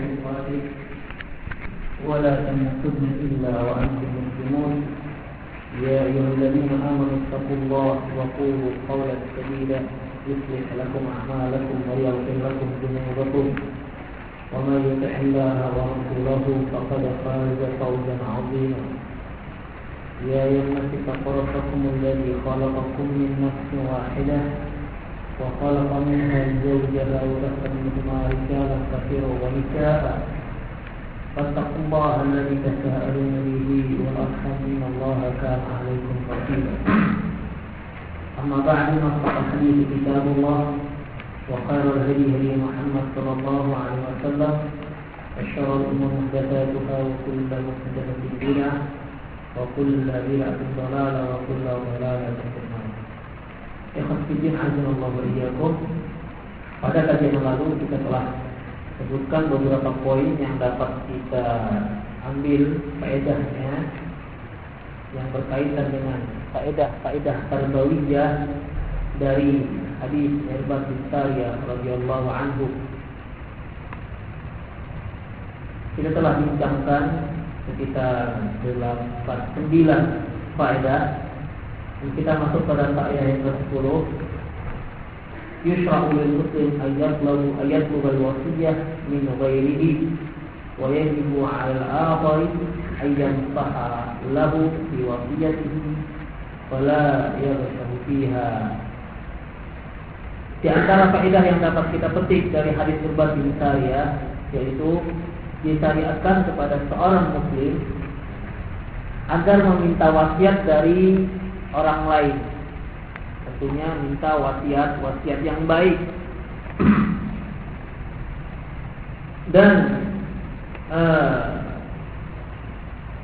عقاده ولا تموتن إلا وأنتم مسلمون يا أيها الذين آمنوا اتقوا الله وقولوا قولا سديدا يصلح لكم أعمالكم ويغفر لكم ذنوبكم ومن يطع الله ورسوله فقد فاز فوزا عظيما يا أيها الناس اتقوا ربكم الذي خلقكم من نفس واحدة وخلق منها زوجها وبث منهما رجالا كثيرا ونساء فاتقوا الله الذي تساءلون به والأرحام إن الله كان عليكم رقيبا أما بعد فإن الحديث كتاب الله وخير الهدي هدي محمد صلى الله عليه وسلم وشر الأمور محدثاتها وكل محدثة بدعة وكل بدعة ضلالة وكل ضلالة في النار. Ikhwan fillah azanallahu wa iyyakum. Pada kajian lalu kita telah sebutkan beberapa poin yang dapat kita ambil faedahnya yang berkaitan dengan faedah tarbawiyah dari hadis Irbad bin Sariyah radhiyallahu anhu. Kita telah bincangkan sekitar 9 faedah. Kita masuk pada faedah yang ke-10. Yushra'u lil muslim ayatlubu al-wasiyyah min ghairihi wa yajibu 'ala al-akhari an yansaha lahu bi wasiyyatihi wa la yaghshahu fiha. Di antara faedah yang dapat kita petik dari hadis Irbad bin Sariyah yaitu disyariatkan kepada seorang muslim agar meminta wasiat dari orang lain. Tentunya minta wasiat yang baik.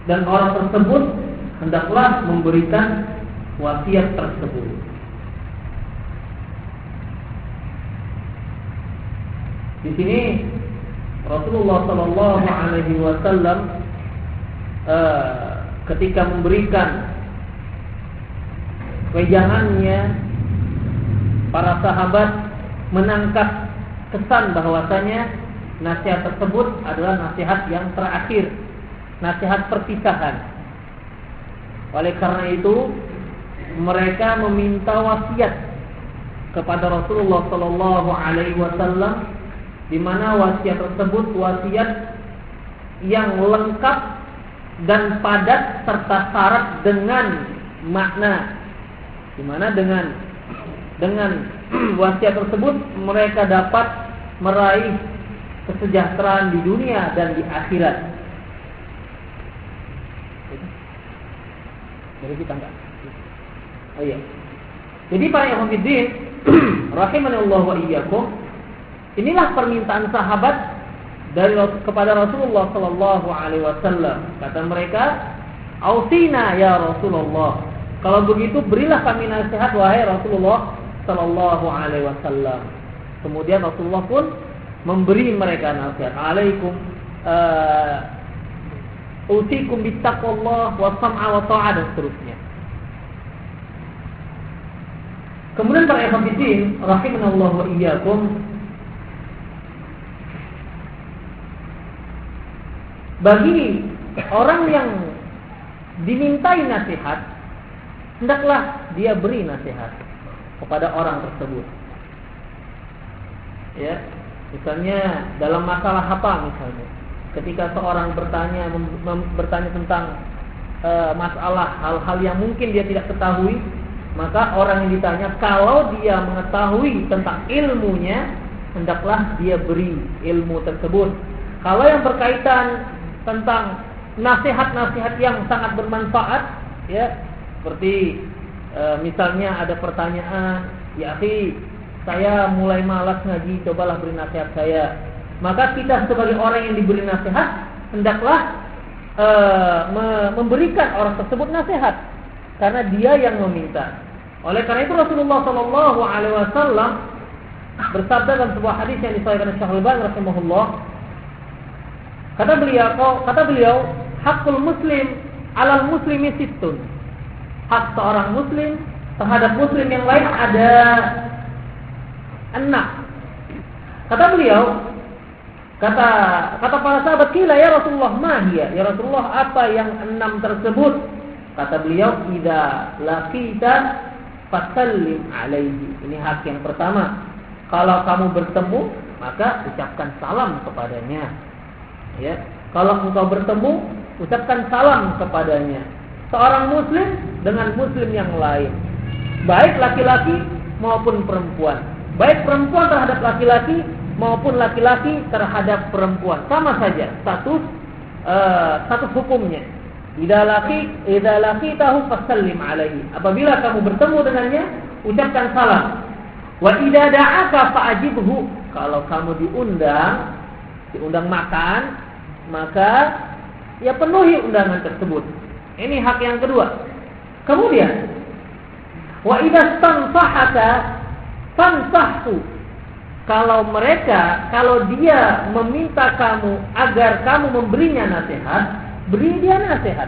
Dan orang tersebut hendaklah memberikan wasiat tersebut. Di sini Rasulullah sallallahu alaihi wasallam ketika memberikan wejangannya, para sahabat menangkap kesan bahwasanya nasihat tersebut adalah nasihat yang terakhir, nasihat perpisahan. Oleh karena itu mereka meminta wasiat kepada Rasulullah sallallahu alaihi wasallam, di mana wasiat tersebut wasiat yang lengkap dan padat serta syarat dengan makna, di mana dengan wasiat tersebut mereka dapat meraih kesejahteraan di dunia dan di akhirat. Jadi kita enggak. Oh iya. Jadi para ikhwatiddin rahimanallahu wa iyyakum, inilah permintaan sahabat kepada Rasulullah sallallahu alaihi wasallam. Kata mereka, "Ausina ya Rasulullah." Kalau begitu berilah kami nasihat wahai Rasulullah sallallahu alaihi wasallam. Kemudian Rasulullah pun memberi mereka nasihat. Alaikum usikum bittaqwallah wa sam'a wa ta'ah dan seterusnya. Kemudian para ikhwatiddin rahimanallahu wa iyyakum, bagi orang yang dimintai nasihat, hendaklah dia beri nasihat kepada orang tersebut. Ya, misalnya dalam masalah apa misalnya, ketika seorang bertanya tentang masalah hal-hal yang mungkin dia tidak ketahui, maka orang yang ditanya kalau dia mengetahui tentang ilmunya, hendaklah dia beri ilmu tersebut. Kalau yang berkaitan tentang nasihat-nasihat yang sangat bermanfaat, ya, seperti misalnya ada pertanyaan, ya akhi, saya mulai malas ngaji, cobalah beri nasihat saya. Maka kita sebagai orang yang diberi nasihat hendaklah memberikan orang tersebut nasihat, karena dia yang meminta. Oleh karena itu Rasulullah sallallahu alaihi wasallam bersabda dalam sebuah hadis yang disahihkan oleh Syekh Al-Albani rahimahullah. Kata beliau, hakul muslim alal muslimi sittun. Hak seorang muslim terhadap muslim yang lain ada 6. Kata beliau, Kata para sahabat, "Qila ya Rasulullah, ma hiya?" Ya Rasulullah, apa yang 6 tersebut? Kata beliau, "Idza laqita fasallim alaihi." Ini hak yang pertama. Kalau kamu bertemu, maka ucapkan salam kepadanya. Ya, kalau engkau bertemu, ucapkan salam kepadanya. Seorang muslim dengan muslim yang lain, baik laki-laki maupun perempuan, baik perempuan terhadap laki-laki maupun laki-laki terhadap perempuan, sama saja status hukumnya. Idza laqitahu fasallim alaihi. Apabila kamu bertemu dengannya, ucapkan salam. Wa idza da'aka fa'ajibhu. Kalau kamu diundang makan, maka ya penuhi undangan tersebut. Ini hak yang kedua. Kemudian, wa idza stanfahaka fansahhu. Kalau dia meminta kamu agar kamu memberinya nasihat, beri dia nasihat.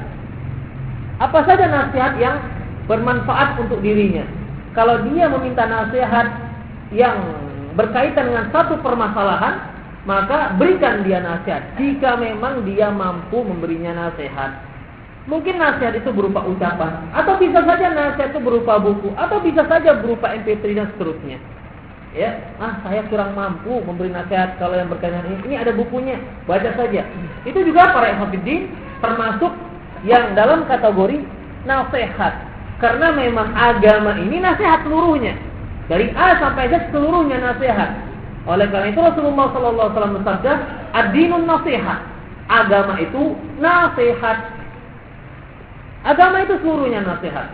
Apa saja nasihat yang bermanfaat untuk dirinya. Kalau dia meminta nasihat yang berkaitan dengan satu permasalahan, maka berikan dia nasihat. Jika memang dia mampu memberinya nasihat. Mungkin nasihat itu berupa ucapan, atau bisa saja nasihat itu berupa buku, atau bisa saja berupa MP3 dan seterusnya. Ya, saya kurang mampu memberi nasihat kalau yang berkaitan ini ada bukunya, baca saja. Itu juga para ikhwatiddin termasuk yang dalam kategori nasihat. Karena memang agama ini nasihat seluruhnya. Dari A sampai Z seluruhnya nasihat. Oleh karena itu Rasulullah SAW bersabda, "Ad-dinun nasihat." Agama itu nasihat. Agama itu seluruhnya nasihat.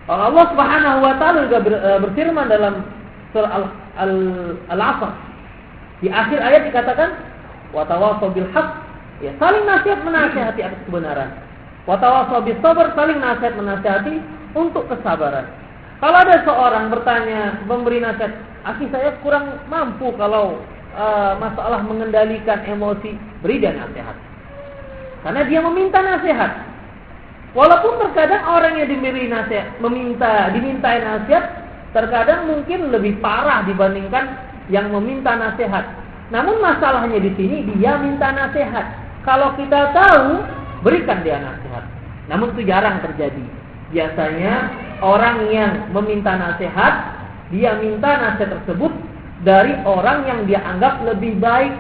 Allah Subhanahu wa taala juga berfirman dalam surah Al-Asr. Di akhir ayat dikatakan, "Wa tawassaw bil haqq." Ya, saling nasihat menasihati atas kebenaran. Wa tawassaw bis sabr, saling nasihat menasihati untuk kesabaran. Kalau ada seorang bertanya, memberi nasihat, "Akhi, saya kurang mampu kalau masalah mengendalikan emosi," beri dia nasihat. Karena dia meminta nasihat. Walaupun terkadang orang yang dimintai nasihat terkadang mungkin lebih parah dibandingkan yang meminta nasihat. Namun masalahnya di sini dia minta nasihat. Kalau kita tahu, berikan dia nasihat. Namun itu jarang terjadi. Biasanya orang yang meminta nasihat, dia minta nasihat tersebut dari orang yang dia anggap lebih baik.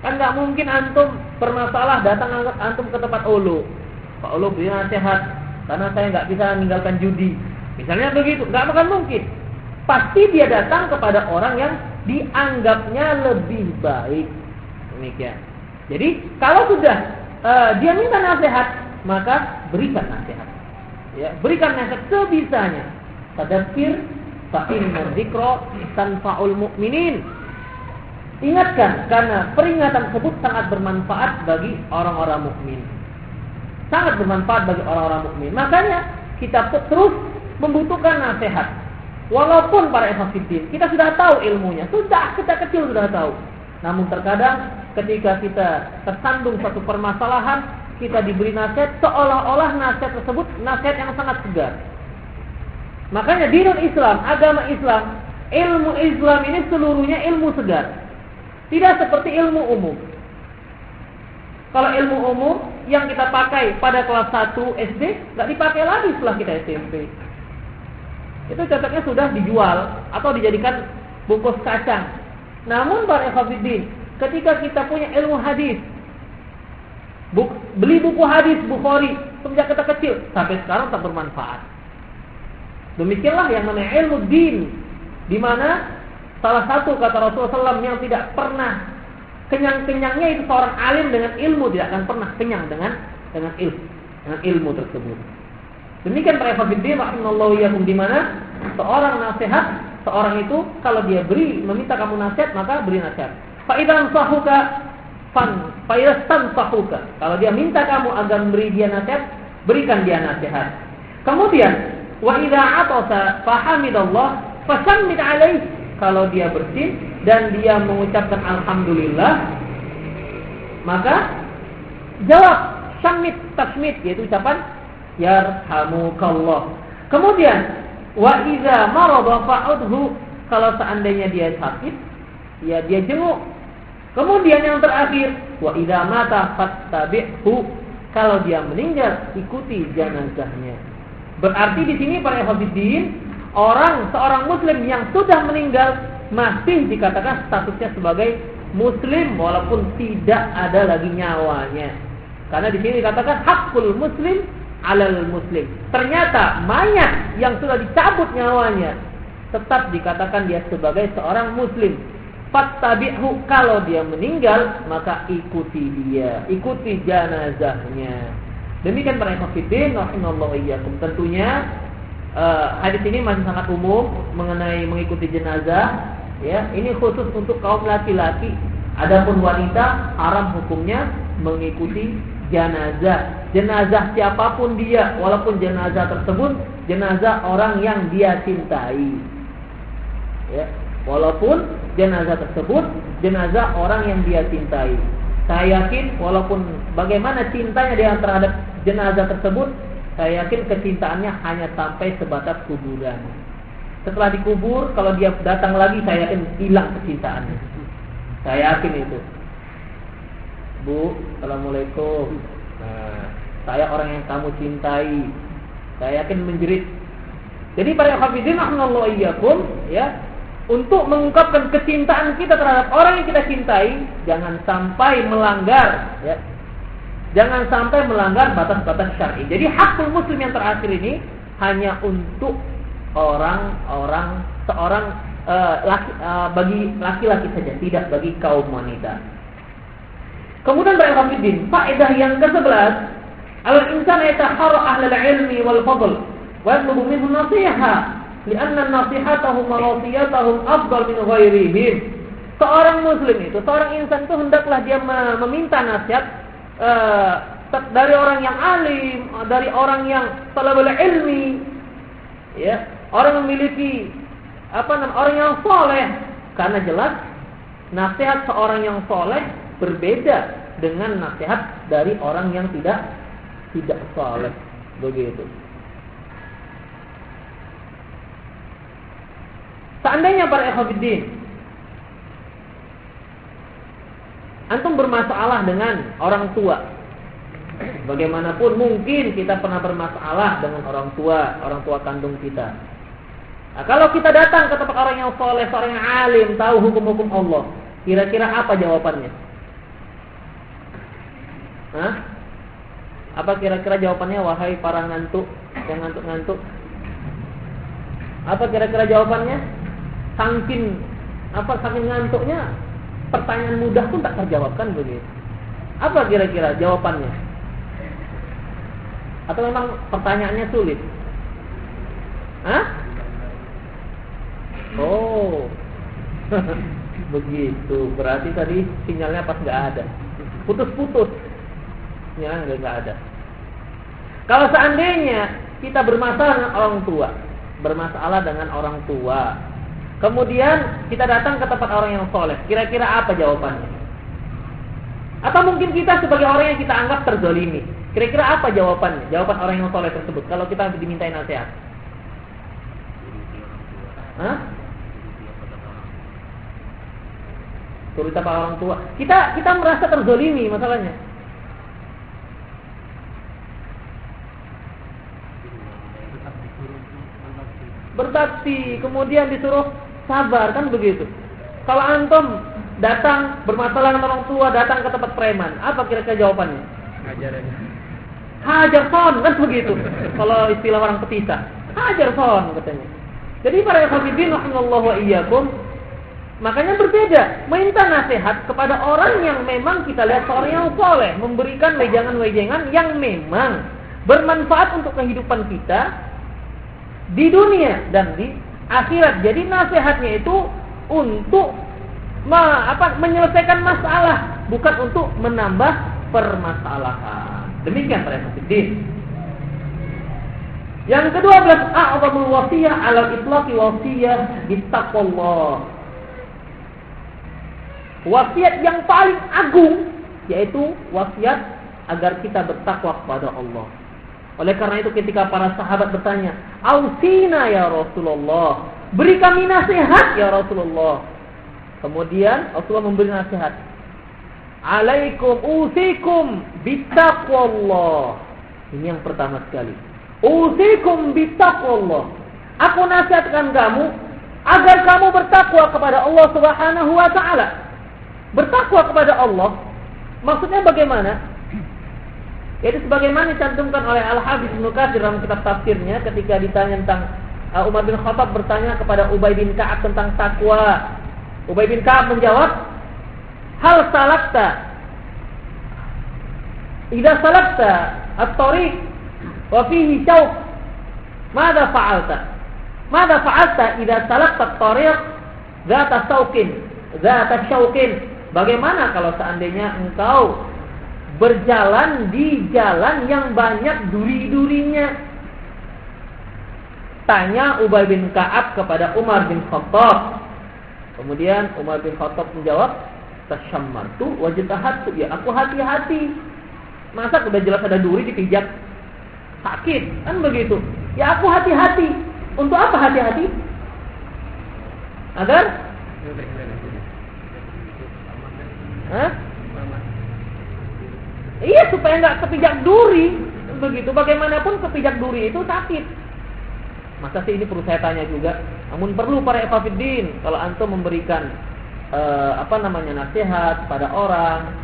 Kan nggak mungkin antum bermasalah datang antum ke tempat ulu. Pak Ulu beri nasihat karena saya nggak bisa meninggalkan judi. Misalnya begitu, nggak akan mungkin. Pasti dia datang kepada orang yang dianggapnya lebih baik. Demikian. Jadi kalau sudah dia minta nasihat, maka berikan nasihat. Ya, berikan nasihat sebisanya. Tadzkir fa inna dzikra tanfa'ul mu'minin. Ingatkan karena peringatan tersebut sangat bermanfaat bagi orang-orang mukmin. Sangat bermanfaat bagi orang-orang mukmin. Makanya kita terus membutuhkan nasihat. Walaupun para ikhwatiddin kita sudah tahu ilmunya, sudah kita kecil sudah tahu. Namun terkadang ketika kita tersandung satu permasalahan, kita diberi nasihat seolah-olah nasihat tersebut nasihat yang sangat segar. Makanya dinul Islam, agama Islam, ilmu Islam ini seluruhnya ilmu segar. Tidak seperti ilmu umum. Kalau ilmu umum yang kita pakai pada kelas 1 SD nggak dipakai lagi setelah kita SMP. Itu cocoknya sudah dijual atau dijadikan bungkus kacang. Namun para ikhwatiddin, ketika kita punya ilmu hadis, beli buku hadis Bukhari sejak kita kecil sampai sekarang tak bermanfaat. Demikianlah yang namanya ilmu din, di mana salah satu kata Rasulullah SAW yang tidak pernah kenyang-kenyangnya itu seorang alim dengan ilmu tidak akan pernah kenyang dengan ilmu tersebut. Demikian para ikhwatiddin rahimallahu iyyakum, di mana seorang nasihat, seorang itu kalau dia meminta kamu nasihat, maka beri nasihat. Fa idzan sahuka sahuka. Kalau dia minta kamu agar memberi dia nasihat, berikan dia nasihat. Kemudian wa idza atasa fahamidallah fasammit alaihi. Kalau dia bersin dan dia mengucapkan alhamdulillah, maka jawab samit tasmit, yaitu ucapan yarhamukallah. Kemudian wa idza marada fa'udhu. Kalau seandainya dia sakit, ya dia jenguk. Kemudian yang terakhir, wa idza mata fattabi'hu, kalau dia meninggal ikuti jenazahnya. Berarti di sini para hafidin, seorang muslim yang sudah meninggal masih dikatakan statusnya sebagai muslim walaupun tidak ada lagi nyawanya. Karena di sini dikatakan hakul muslim alal muslim. Ternyata mayat yang sudah dicabut nyawanya tetap dikatakan dia sebagai seorang muslim. Fattabi'hu, kalau dia meninggal maka ikuti dia, ikuti jenazahnya. Demikian para hafidin rahimallahu iyyakum. Tentunya hadis ini masih sangat umum mengenai mengikuti jenazah, ya. Ini khusus untuk kaum laki-laki. Adapun wanita haram hukumnya mengikuti jenazah. Jenazah siapapun dia, walaupun jenazah tersebut jenazah orang yang dia cintai. Ya. Walaupun jenazah tersebut jenazah orang yang dia cintai. Saya yakin walaupun bagaimana cintanya dia terhadap jenazah tersebut, saya yakin kecintaannya hanya sampai sebatas kuburan. Setelah dikubur, kalau dia datang lagi, saya yakin hilang kecintaannya. Saya yakin itu. Bu, assalamualaikum. Nah, saya orang yang kamu cintai. Saya yakin menjerit. Jadi para hafizin rahimallahu iyyakum, ya, untuk mengungkapkan kecintaan kita terhadap orang yang kita cintai, jangan sampai melanggar, ya. Jangan sampai melanggar batas-batas syar'i. Jadi hakul muslim yang terakhir ini hanya untuk bagi laki-laki saja, tidak bagi kaum wanita. Kemudian para hafidin, faedah yang ke-11, al-insan yataharra ahlal ilmi wal fadl wa yatlubu minhu nasiha. Lianna nasihatahum wa wasiyatahum afdal min ghairihim. Seorang muslim itu, seorang insan itu hendaklah dia meminta nasihat dari orang yang alim, dari orang yang talabul ilmi, ya, orang memiliki orang yang soleh. Karena jelas nasihat seorang yang soleh berbeda dengan nasihat dari orang yang tidak soleh. Begitu. Seandainya para ikhwatiddin, antum bermasalah dengan orang tua, bagaimanapun mungkin kita pernah bermasalah dengan orang tua kandung kita. Nah, kalau kita datang ke tempat orang yang soleh, orang yang alim, tahu hukum-hukum Allah, kira-kira apa jawabannya? Hah? Apa kira-kira jawabannya, wahai para ngantuk, yang ngantuk-ngantuk? Apa kira-kira jawabannya? Saking ngantuknya, pertanyaan mudah pun tak terjawabkan begitu. Apa kira-kira jawabannya? Atau memang pertanyaannya sulit? Hah? Oh, begitu. Berarti tadi sinyalnya pas nggak ada, putus-putus, sinyalnya nggak ada. Kalau seandainya kita bermasalah dengan orang tua, kemudian kita datang ke tempat orang yang soleh, kira-kira apa jawabannya? Atau mungkin kita sebagai orang yang kita anggap terzolimi, kira-kira apa jawabannya? Jawaban orang yang soleh tersebut kalau kita dimintain nasihat? Hah? Turut apa orang tua? Kita merasa terzolimi masalahnya. Berbakti, kemudian disuruh sabar, kan begitu. Kalau antum datang bermasalah dengan orang tua, datang ke tempat preman, apa kira-kira jawabannya? Hajar son, kan begitu. Kalau istilah orang petisah, hajar son katanya. Jadi para hafidin rahimallahu wa iyyakum, makanya berbeda minta nasihat kepada orang yang memang kita lihat seorang yang soleh, memberikan wejangan-wejangan yang memang bermanfaat untuk kehidupan kita di dunia dan di akhirat. Jadi nasihatnya itu untuk menyelesaikan masalah, bukan untuk menambah permasalahan. Demikian para hafidin. Yang ke-12, a'zamul wasiyah 'alal itlaqi wasiyah bittaqwallah. Wasiat yang paling agung yaitu wasiat agar kita bertakwa kepada Allah. Oleh karena itu ketika para sahabat bertanya, "Ausina ya Rasulullah, beri kami nasihat ya Rasulullah." Kemudian Rasulullah memberi nasihat, alaikum usikum bittaqwallah. Ini yang pertama sekali. Usikum bittaqwallah. Aku nasihatkan kamu agar kamu bertakwa kepada Allah Subhanahu wa taala. Bertakwa kepada Allah maksudnya bagaimana? Yaitu sebagaimana dicantumkan oleh Al-Hafiz Ibnu Katsir dalam kitab tafsirnya ketika ditanya tentang Umar bin Khattab bertanya kepada Ubay bin Ka'ab tentang takwa. Ubay bin Ka'ab menjawab, "Hal salakta idza salakta at-tariq wa fihi syauq, madza fa'alta? Madza fa'alta idza salakta at-tariq dzata syauqin? Bagaimana kalau seandainya engkau berjalan di jalan yang banyak duri-durinya?" Tanya Ubay bin Ka'ab kepada Umar bin Khattab. Kemudian Umar bin Khattab menjawab, "Tashammartu wajtahattu." Ya, aku hati-hati. Masa udah jelas ada duri dipijak sakit, kan begitu. Ya, aku hati-hati. Untuk apa hati-hati? Agar Iya, supaya nggak kepijak duri. Begitu. Bagaimanapun kepijak duri itu sakit. Masa sih ini perlu saya tanya juga. Namun perlu para ikhwatiddin, kalau antum memberikan nasihat pada orang,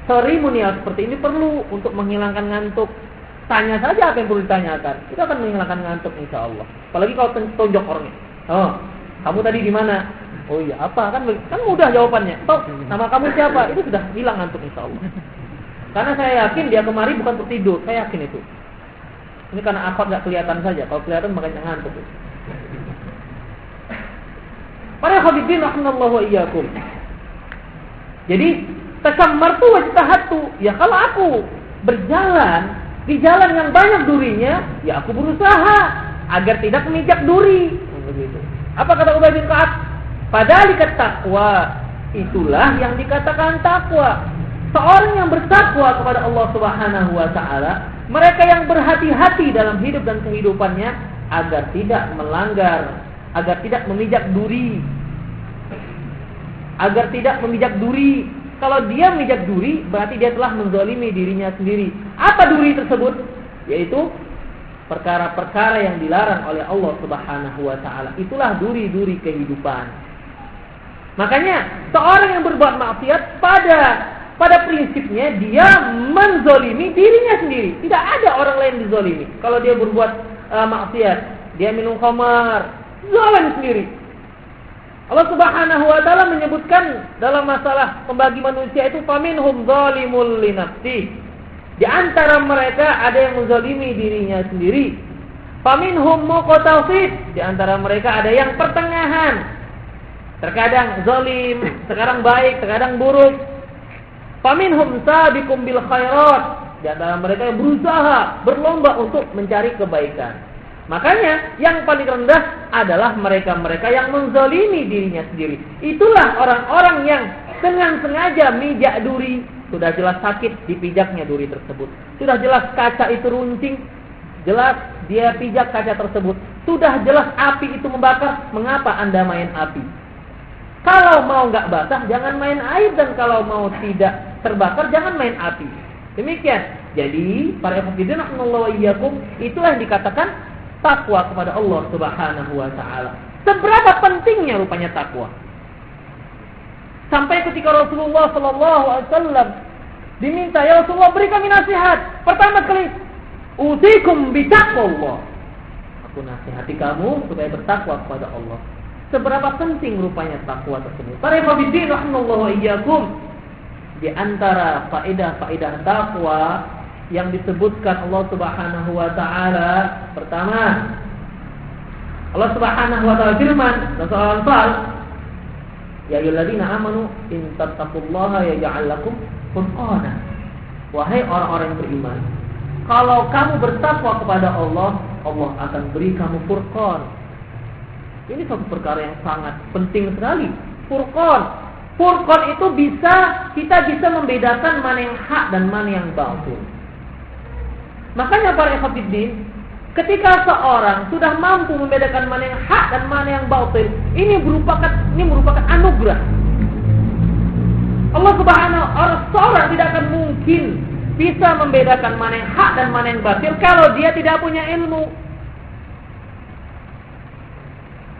seremonial seperti ini perlu untuk menghilangkan ngantuk. Tanya saja apa yang perlu ditanyakan. Itu akan menghilangkan ngantuk insya Allah. Apalagi kalau tonjok orangnya. "Oh, kamu tadi di mana?" "Oh iya, apa?" Kan mudah jawabannya. "Toh, nama kamu siapa?" Itu sudah hilang ngantuk insya Allah. Karena saya yakin dia kemari bukan untuk tidur. Saya yakin itu. Ini karena akhwat gak kelihatan saja. Kalau kelihatan makanya ngantuk. Para hadirin rahimallahu wa iyyakum. Jadi, tasammartu wajtahattu. Ya kalau aku berjalan di jalan yang banyak durinya, ya aku berusaha agar tidak memijak duri. Begitu. Apa kata Ubay bin Ka'ab? Padahal taqwa, itulah yang dikatakan takwa. Seorang yang bertakwa kepada Allah Subhanahu wa taala, mereka yang berhati-hati dalam hidup dan kehidupannya agar tidak melanggar, agar tidak memijak duri. Agar tidak memijak duri. Kalau dia memijak duri, berarti dia telah menzalimi dirinya sendiri. Apa duri tersebut? Yaitu perkara-perkara yang dilarang oleh Allah Subhanahu wa taala. Itulah duri-duri kehidupan. Makanya seorang yang berbuat maksiat pada prinsipnya dia menzalimi dirinya sendiri. Tidak ada orang lain dizalimi. Kalau dia berbuat maksiat, dia minum khamar, zalim sendiri. Allah Subhanahu wa taala menyebutkan dalam masalah membagi manusia itu faminhum zalimul li nafsi. Di antara mereka ada yang menzalimi dirinya sendiri. Faminhum muqtasid. Di antara mereka ada yang pertengahan. Terkadang zalim, terkadang baik, terkadang buruk. Faminhum sabiqum bil khairat. Di antara mereka yang berusaha, berlomba untuk mencari kebaikan. Makanya yang paling rendah adalah mereka-mereka yang menzalimi dirinya sendiri. Itulah orang-orang yang dengan sengaja mijak duri. Sudah jelas sakit dipijaknya duri tersebut. Sudah jelas kaca itu runcing, jelas dia pijak kaca tersebut. Sudah jelas api itu membakar, mengapa Anda main api? Kalau mau nggak basah, jangan main air, dan kalau mau tidak terbakar, jangan main api. Demikian. Jadi, para ikhwatiddin rahimallahu wa iyyakum, itulah yang dikatakan takwa kepada Allah Subhanahu wa taala. Seberapa pentingnya rupanya takwa? Sampai ketika Rasulullah sallallahu alaihi wasallam diminta, "Ya Rasulullah, beri kami nasihat." Pertama kali, "Usikum bitaqwallah." Aku nasihati kamu supaya bertakwa kepada Allah. Seberapa penting rupanya takwa tersebut? Para hadirin rahimallahu wa iyyakum, di antara faedah-faedah takwa yang disebutkan Allah Subhanahu wa taala, pertama, Allah Subhanahu wa taala firman dalam surah Al-Anfal, "Ya ayyuhalladzina amanu in tattaqullaha yaj'al lakum furqana." Wahai orang-orang yang beriman, kalau kamu bertakwa kepada Allah, Allah akan beri kamu furqan. Ini satu perkara yang sangat penting sekali. Furqan. Furqan itu kita bisa membedakan mana yang hak dan mana yang batil. Makanya para ikhwatiddin, ketika seorang sudah mampu membedakan mana yang hak dan mana yang batil, ini merupakan anugerah. Allah Subhanahu seorang tidak akan mungkin bisa membedakan mana yang hak dan mana yang batil kalau dia tidak punya ilmu.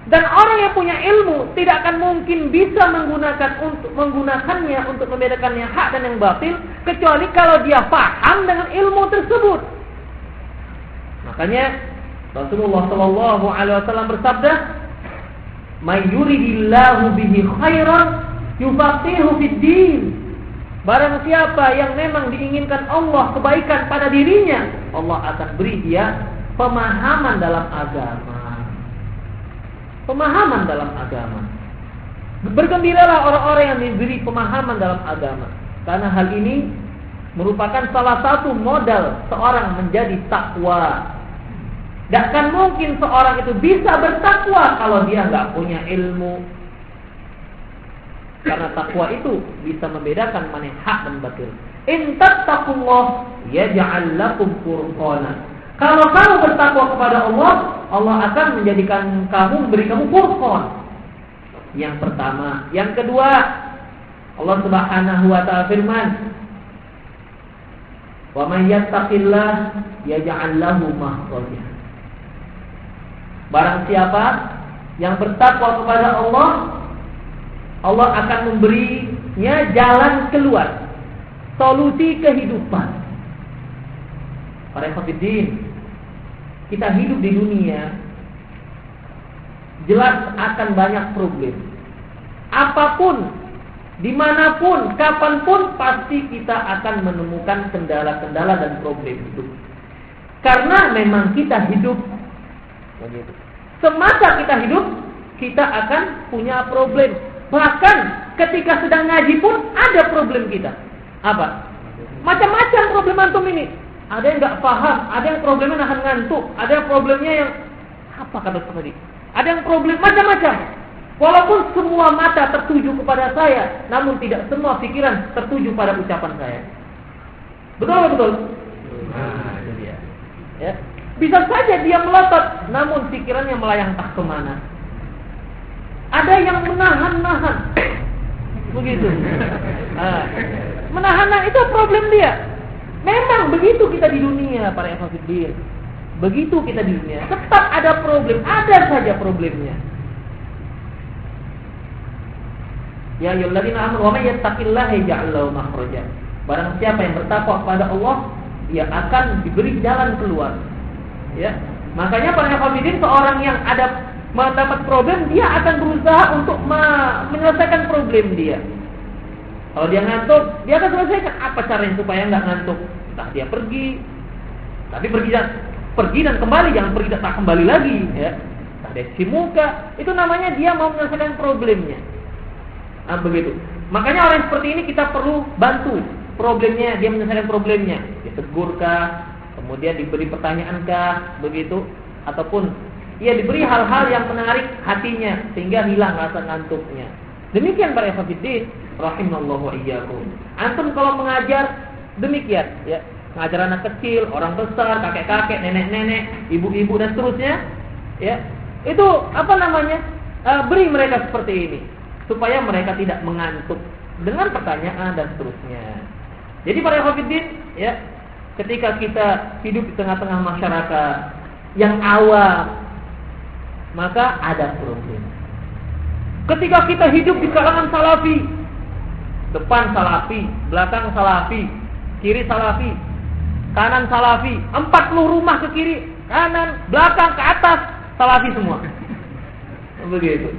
Dan orang yang punya ilmu tidak akan mungkin bisa menggunakannya untuk membedakan yang hak dan yang batil kecuali kalau dia paham dengan ilmu tersebut. Makanya Rasulullah Shallallahu Alaihi Wasallam bersabda, "May yuridillahu bihi khairan yufaqihu fid din." Barang siapa yang memang diinginkan Allah kebaikan pada dirinya, Allah akan beri dia pemahaman dalam agama. Pemahaman dalam agama. Bergembiralah orang-orang yang diberi pemahaman dalam agama, karena hal ini merupakan salah satu modal seorang menjadi takwa. Tidak akan mungkin seorang itu bisa bertakwa kalau dia nggak punya ilmu. Karena takwa itu bisa membedakan mana yang hak dan batil. In tattaqullah yaj'al lakum furqana. Kalau kamu bertakwa kepada Allah, Allah akan menjadikan kamu, beri kamu furqan. Yang pertama, yang kedua, Allah Subhanahu wa taala firman, "Wa may yattaqillah yaj'al lahu makhraja." Barang siapa yang bertakwa kepada Allah, Allah akan memberinya jalan keluar, solusi kehidupan. Para hafidin, kita hidup di dunia jelas akan banyak problem. Apapun, dimanapun, kapanpun pasti kita akan menemukan kendala-kendala dan problem hidup. Karena memang kita hidup begitu. Semasa kita hidup, kita akan punya problem. Bahkan ketika sedang ngaji pun ada problem kita. Apa? Macam-macam problem antum ini. Ada yang nggak paham, ada yang problemnya nahan ngantuk, ada yang problemnya yang apa kata tadi? Ada yang problem macam-macam. Walaupun semua mata tertuju kepada saya, namun tidak semua pikiran tertuju pada ucapan saya. Betul? Nah, itu dia. Ya. Bisa saja dia melotot, namun pikirannya melayang tak kemana. Ada yang menahan-nahan, begitu. Menahan itu problem dia. Memang begitu kita di dunia, para hafidin. Begitu kita di dunia, tetap ada problem, ada saja problemnya. Ya ayyuhalladzina amanu wa may yattaqillaha yaj'al lahu makhraja. Barang siapa yang bertakwa kepada Allah, dia akan diberi jalan keluar. Ya. Makanya para hafidin, seorang yang ada mendapat problem, dia akan berusaha untuk menyelesaikan problem dia. Kalau dia ngantuk, dia akan selesaikan. Apa caranya supaya nggak ngantuk? Entah dia pergi, tapi pergi dan kembali, jangan pergi tak kembali lagi. Ya, entah dia cuci muka, itu namanya dia mau menyelesaikan problemnya. Nah, begitu. Makanya orang seperti ini kita perlu bantu problemnya, dia menyelesaikan problemnya. Ditegurkah, kemudian diberi pertanyaankah, begitu, ataupun ia diberi hal-hal yang menarik hatinya sehingga hilang rasa ngantuknya. Demikian para hafidin rahimallahu wa iyyakum. Antum kalau mengajar demikian, ya. Mengajar anak kecil, orang besar, kakek-kakek, nenek-nenek, ibu-ibu dan seterusnya, ya. Itu apa namanya? Beri mereka seperti ini supaya mereka tidak mengantuk dengan pertanyaan dan seterusnya. Jadi para hafidin, ya, ketika kita hidup di tengah-tengah masyarakat yang awam, maka ada problem. Ketika kita hidup di kalangan salafi, depan salafi, belakang salafi, kiri salafi, kanan salafi, 40 rumah ke kiri, kanan, belakang, ke atas, salafi semua. Begitu.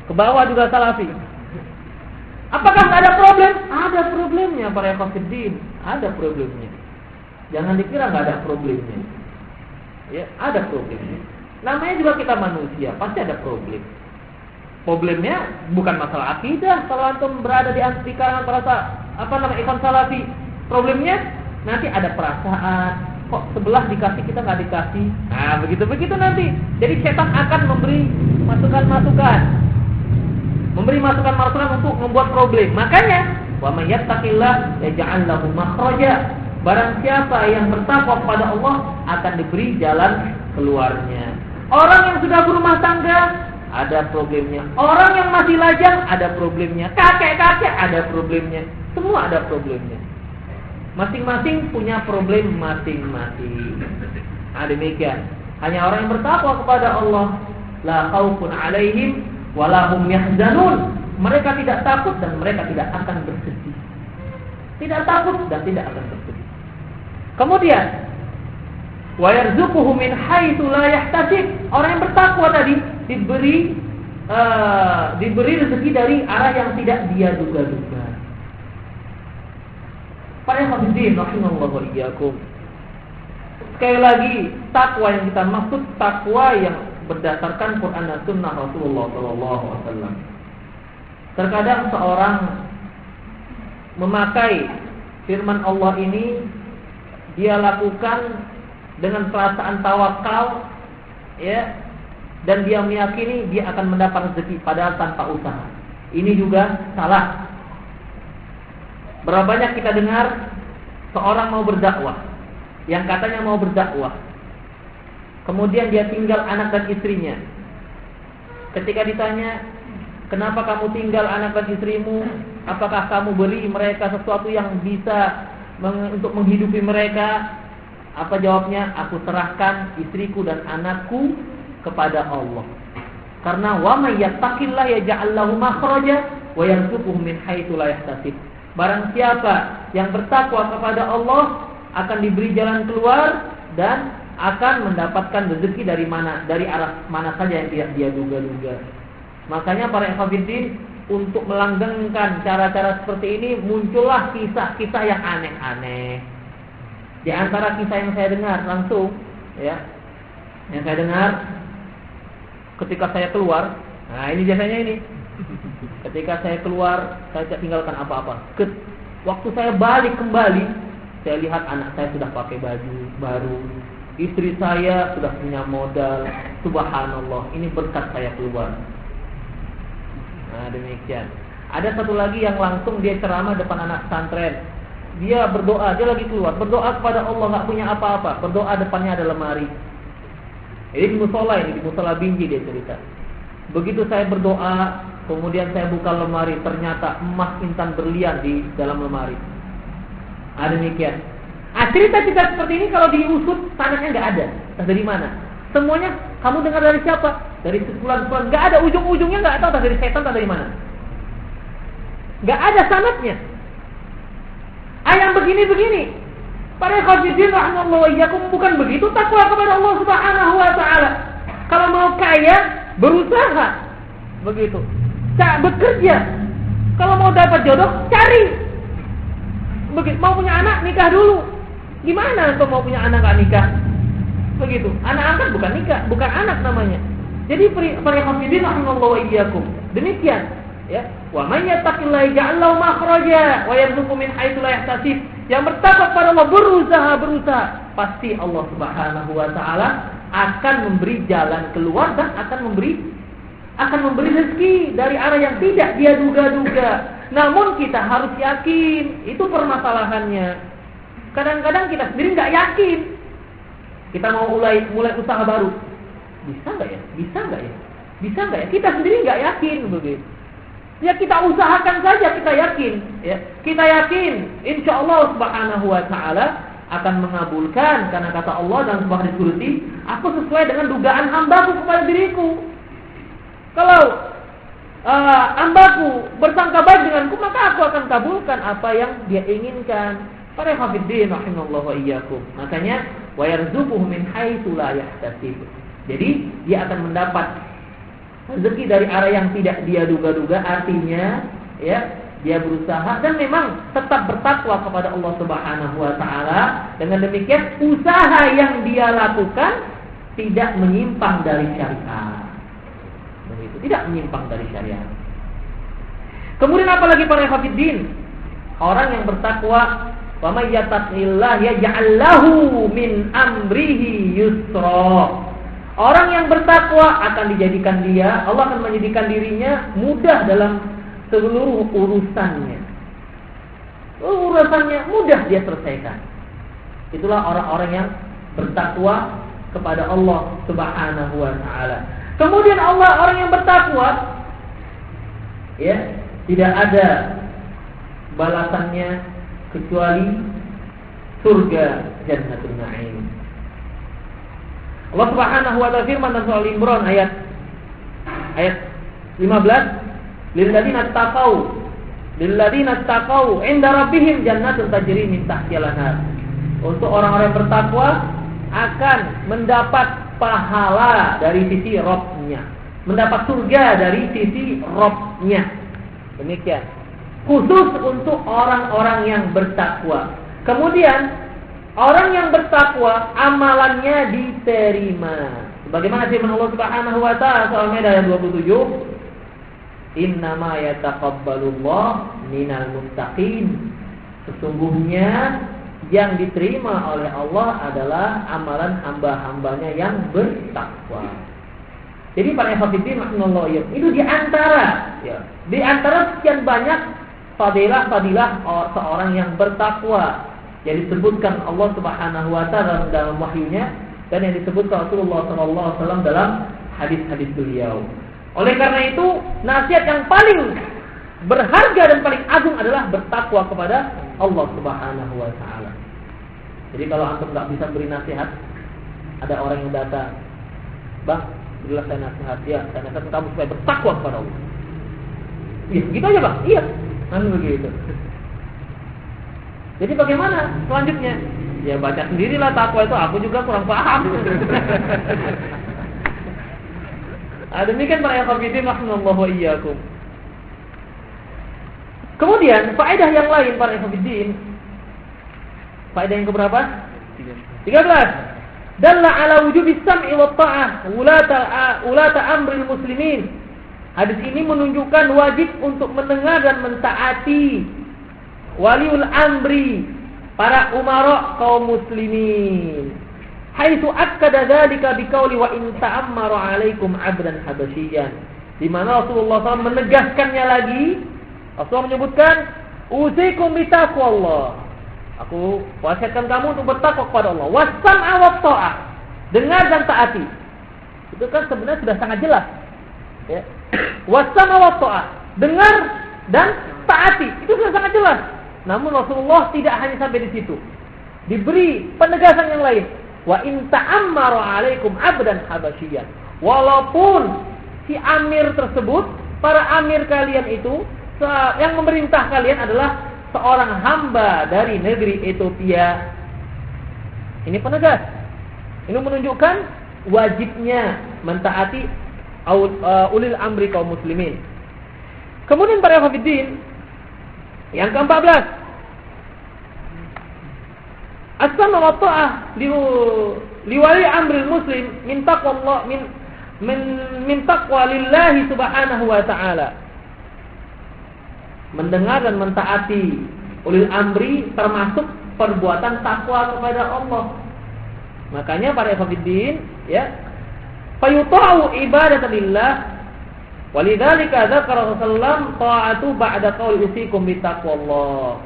Ke bawah juga salafi. Apakah tidak ada problem? Ada problemnya para hafidin, ada problemnya. Jangan dikira nggak ada problemnya. Ya, ada problemnya. Namanya juga kita manusia, pasti ada problem. Problemnya bukan masalah akidah. Kalau antum berada di kalangan para ikhwan salafi, problemnya nanti ada perasaan. Kok sebelah dikasih kita nggak dikasih? Nah, begitu nanti. Jadi setan akan memberi masukan-masukan untuk membuat problem. Makanya, wa may yattaqillah yaj'al lahu makhraja. Barang siapa yang bertakwa kepada Allah akan diberi jalan keluarnya. Orang yang sudah berumah tangga ada problemnya. Orang yang masih lajang ada problemnya. Kakek-kakek ada problemnya. Semua ada problemnya. Masing-masing punya problem masing-masing. Demikian. Hanya orang yang bertakwa kepada Allah, la khaufun 'alaihim wa la hum yahzanun. Mereka tidak takut dan mereka tidak akan bersedih. Tidak takut dan tidak akan bersedih. Kemudian, wa yarzuquhu min haitsu la yahtasib. Orang yang bertakwa tadi diberi rezeki dari arah yang tidak dia duga-duga. Para hadirin rahimallahu wa iyyakum. Sekali lagi, takwa yang kita maksud takwa yang berdasarkan Quran dan Sunnah Rasulullah SAW. Terkadang seorang memakai firman Allah ini, dia lakukan dengan perasaan tawakal, ya, dan dia meyakini dia akan mendapat rezeki padahal tanpa usaha. Ini juga salah. Berapa banyak kita dengar seorang mau berdakwah, yang katanya mau berdakwah, kemudian dia tinggal anak dan istrinya. Ketika ditanya, kenapa kamu tinggal anak dan istrimu? Apakah kamu beri mereka sesuatu yang bisa untuk menghidupi mereka? Apa jawabnya? Aku serahkan istriku dan anakku kepada Allah. Karena wa may yattaqillaha yaj'al lahu makhraja wa yarzuquhu min haitsu la yahtasib. Barang siapa yang bertakwa kepada Allah akan diberi jalan keluar dan akan mendapatkan rezeki dari arah mana saja yang tidak dia duga-duga. Makanya para ikhwatiddin, untuk melanggengkan cara-cara seperti ini muncullah kisah-kisah yang aneh-aneh. Di antara kisah yang saya dengar langsung, ya, yang saya dengar ketika saya keluar, nah ini biasanya ini. Ketika saya keluar, saya tidak tinggalkan apa-apa. Waktu saya balik kembali, saya lihat anak saya sudah pakai baju baru, istri saya sudah punya modal. Subhanallah, ini berkat saya keluar. Nah demikian. Ada satu lagi yang langsung dia ceramah depan anak pesantren. Dia berdoa, dia lagi keluar, berdoa kepada Allah, nggak punya apa-apa. Berdoa depannya ada lemari. Ini di musola, di musola Binji dia cerita. Begitu saya berdoa, kemudian saya buka lemari, ternyata emas intan berlian di dalam lemari. Demikian. Cerita-cerita seperti ini kalau diusut sanadnya nggak ada. Entah dari mana. Semuanya kamu dengar dari siapa? Dari sepulan-sepulan. Nggak ada ujung-ujungnya, nggak tahu entah dari setan entah dari mana. Nggak ada sanadnya. Yang begini-begini. Para hadirin rahimallahu wa iyyakum, bukan begitu takwa kepada Allah Subhanahu wa taala. Kalau mau kaya, berusaha. Begitu. Bekerja. Kalau mau dapat jodoh, cari. Begitu. Mau punya anak, nikah dulu. Gimana kalau mau punya anak gak nikah? Begitu. Anak angkat bukan nikah, bukan anak namanya. Jadi para hadirin rahimallahu wa iyyakum. Demikian, ya. Wa may yattaqillaha yaj'al lahu makhraja wa yarzuqhu min haitsu la yahtasib. Yang bertakwa kepada Allah, berusaha, pasti Allah Subhanahu wa taala akan memberi jalan keluar dan akan memberi rezeki dari arah yang tidak dia duga-duga. Namun kita harus yakin, itu permasalahannya. Kadang-kadang kita sendiri nggak yakin. Kita mau mulai usaha baru, bisa nggak ya? Kita sendiri nggak yakin begitu. Ya kita usahakan saja, kita yakin. Ya, kita yakin, insya Allah Subhanahu wa taala akan mengabulkan, karena kata Allah dalam sebuah hadis qudsi, aku sesuai dengan dugaan hambaku kepada diriku. Kalau hambaku bersangka baik denganku, maka aku akan kabulkan apa yang dia inginkan. Para hadirin rahimallahu wa iyyakum. Makanya wa yarzuquhu min haitsu la yahtasib. Jadi dia akan mendapat rezeki dari arah yang tidak dia duga-duga. Artinya, ya, dia berusaha dan memang tetap bertakwa kepada Allah Subhanahu wa taala. Dengan demikian, usaha yang dia lakukan tidak menyimpang dari syariat. Begitu, tidak menyimpang dari syariat. Kemudian apalagi para hadirin, orang yang bertakwa, wa may yattaqillaha yaj'al lahu min amrihi yusra. Orang yang bertakwa akan dijadikan Allah akan menjadikan dirinya mudah dalam seluruh urusannya. Urusannya mudah dia selesaikan. Itulah orang-orang yang bertakwa kepada Allah Subhanahu wa taala. Kemudian Allah orang yang bertakwa, ya, tidak ada balasannya kecuali surga Jannatul Na'im. Allah Subhanahu wa ta'ala firman dalam surah Al-Imran ayat 15, lilladzina taqau 'inda rabbihim jannatun tajri min tahtiha al-anhar. Untuk orang-orang yang bertakwa akan mendapat pahala dari sisi Rabb-nya, mendapat surga dari sisi Rabb-nya. Demikian. Khusus untuk orang-orang yang bertakwa. Kemudian orang yang bertakwa amalannya diterima. Sebagaimana firman Allah Subhanahu wa ta'ala surah Al-Maidah ayat 27, innama yataqabbalullahu minal muttaqin. Sesungguhnya yang diterima oleh Allah adalah amalan hamba-hambanya yang bertakwa. Jadi para hafidin rahimallahu, itu di antara sekian banyak fadilah-fadilah seorang yang bertakwa yang disebutkan Allah Subhanahu wa ta'ala dalam wahyunya dan yang disebutkan Rasulullah sallallahu alaihi wasallam dalam hadis-hadis beliau. Oleh karena itu, nasihat yang paling berharga dan paling agung adalah bertakwa kepada Allah Subhanahu wa ta'ala. Jadi kalau antum enggak bisa beri nasihat, ada orang yang datang, "Bang, berilah saya nasihat." "Ya, saya nasihat kamu supaya bertakwa kepada Allah." "Iya, gitu aja, Bang." "Iya." Kan begitu. Jadi bagaimana selanjutnya? Ya baca sendirilah takwa itu, aku juga kurang paham. Demikian para hafidin rahimallahu wa iyyakum. Kemudian faedah yang lain para hafidin. Faedah yang keberapa? 13. Dalla ala wujubi sam'i wa ta'ah ulata amril muslimin. Hadis ini menunjukkan wajib untuk mendengar dan mentaati waliul amri, para umara kaum muslimin. Haitsu akkada dzalika biqauli wa in ta'ammara 'alaikum 'abdan habasyian. Di mana Rasulullah SAW menegaskannya lagi. Rasulullah menyebutkan, "Usikum bitaqwallah." Aku wasiatkan kamu untuk bertakwa kepada Allah. Wassam'a wa ta'ah. Dengar dan taati. Itu kan sebenarnya sudah sangat jelas. Ya. Wassam'a wa ta'ah. Dengar dan taati. Itu sudah sangat jelas. Namun Rasulullah tidak hanya sampai di situ. Diberi penegasan yang lain. Wa in ta'ammara 'alaikum 'abdan habasyian. Walaupun si amir tersebut, para amir kalian itu, yang memerintah kalian adalah seorang hamba dari negeri Ethiopia. Ini penegas. Ini menunjukkan wajibnya mentaati ulil amri kaum muslimin. Kemudian para hafidin, yang ke-14, as-sam'u wa ta'ah liwali amril muslim min taqwallah min taqwa lillahi subhanahu wa ta'ala. Mendengar dan mentaati ulil amri termasuk perbuatan takwa kepada Allah. Makanya para hafidin, ya, fayuta'u ibadatillah. Walidzalika dzakara Rasulullah ta'atu ba'da qauli usikum bitaqwallah.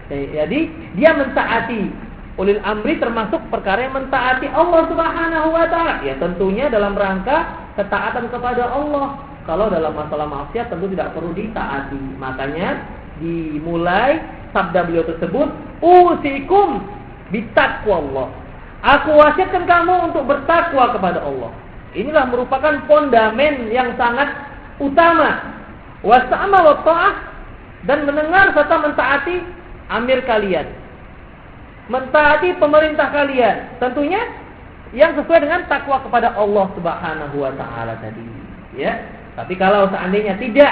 Jadi dia mentaati ulil amri termasuk perkara yang mentaati Allah Subhanahu wa ta'ala. Ya tentunya dalam rangka ketaatan kepada Allah. Kalau dalam masalah maksiat tentu tidak perlu ditaati. Makanya dimulai sabda beliau tersebut, usikum bitaqwallah. Aku wasiatkan kamu untuk bertakwa kepada Allah. Inilah merupakan fondamen yang sangat utama. Wasama wa ta'ah, dan mendengar serta mentaati amir kalian. Mentaati pemerintah kalian. Tentunya yang sesuai dengan takwa kepada Allah Subhanahu wa ta'ala tadi. Ya. Tapi kalau seandainya tidak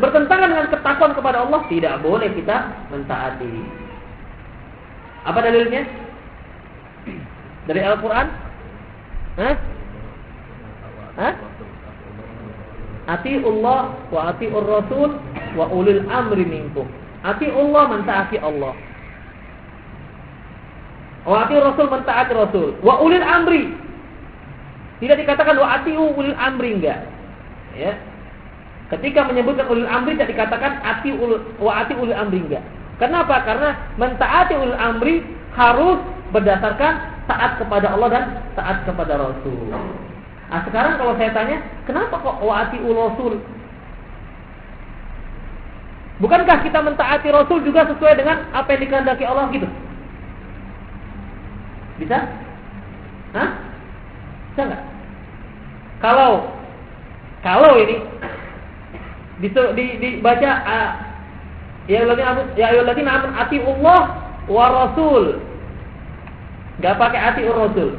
bertentangan dengan ketakwaan kepada Allah, tidak boleh kita mentaati. Apa dalilnya? Dari Al-Quran? Ati'ullah wa ati'ur rasul wa ulil amri minkum. Ati'ullah, mentaati Allah. Wa ati'ur rasul, mentaati Rasul. Wa ulil amri. Tidak dikatakan wa ati'u ulil amri, enggak. Ya. Ketika menyebutkan ulil amri tidak dikatakan wa ati'u ulil amri, enggak. Kenapa? Karena mentaati ulil amri harus berdasarkan taat kepada Allah dan taat kepada Rasul. Nah, sekarang kalau saya tanya, kenapa kok wa'ati'ur rasul? Bukankah kita mentaati Rasul juga sesuai dengan apa yang dikehendaki Allah gitu? Bisa? Hah? Bisa nggak? Kalau ini dibaca ya ayyuhalladzina amanu atiiullah wa rasul. Enggak pakai atiiur rasul.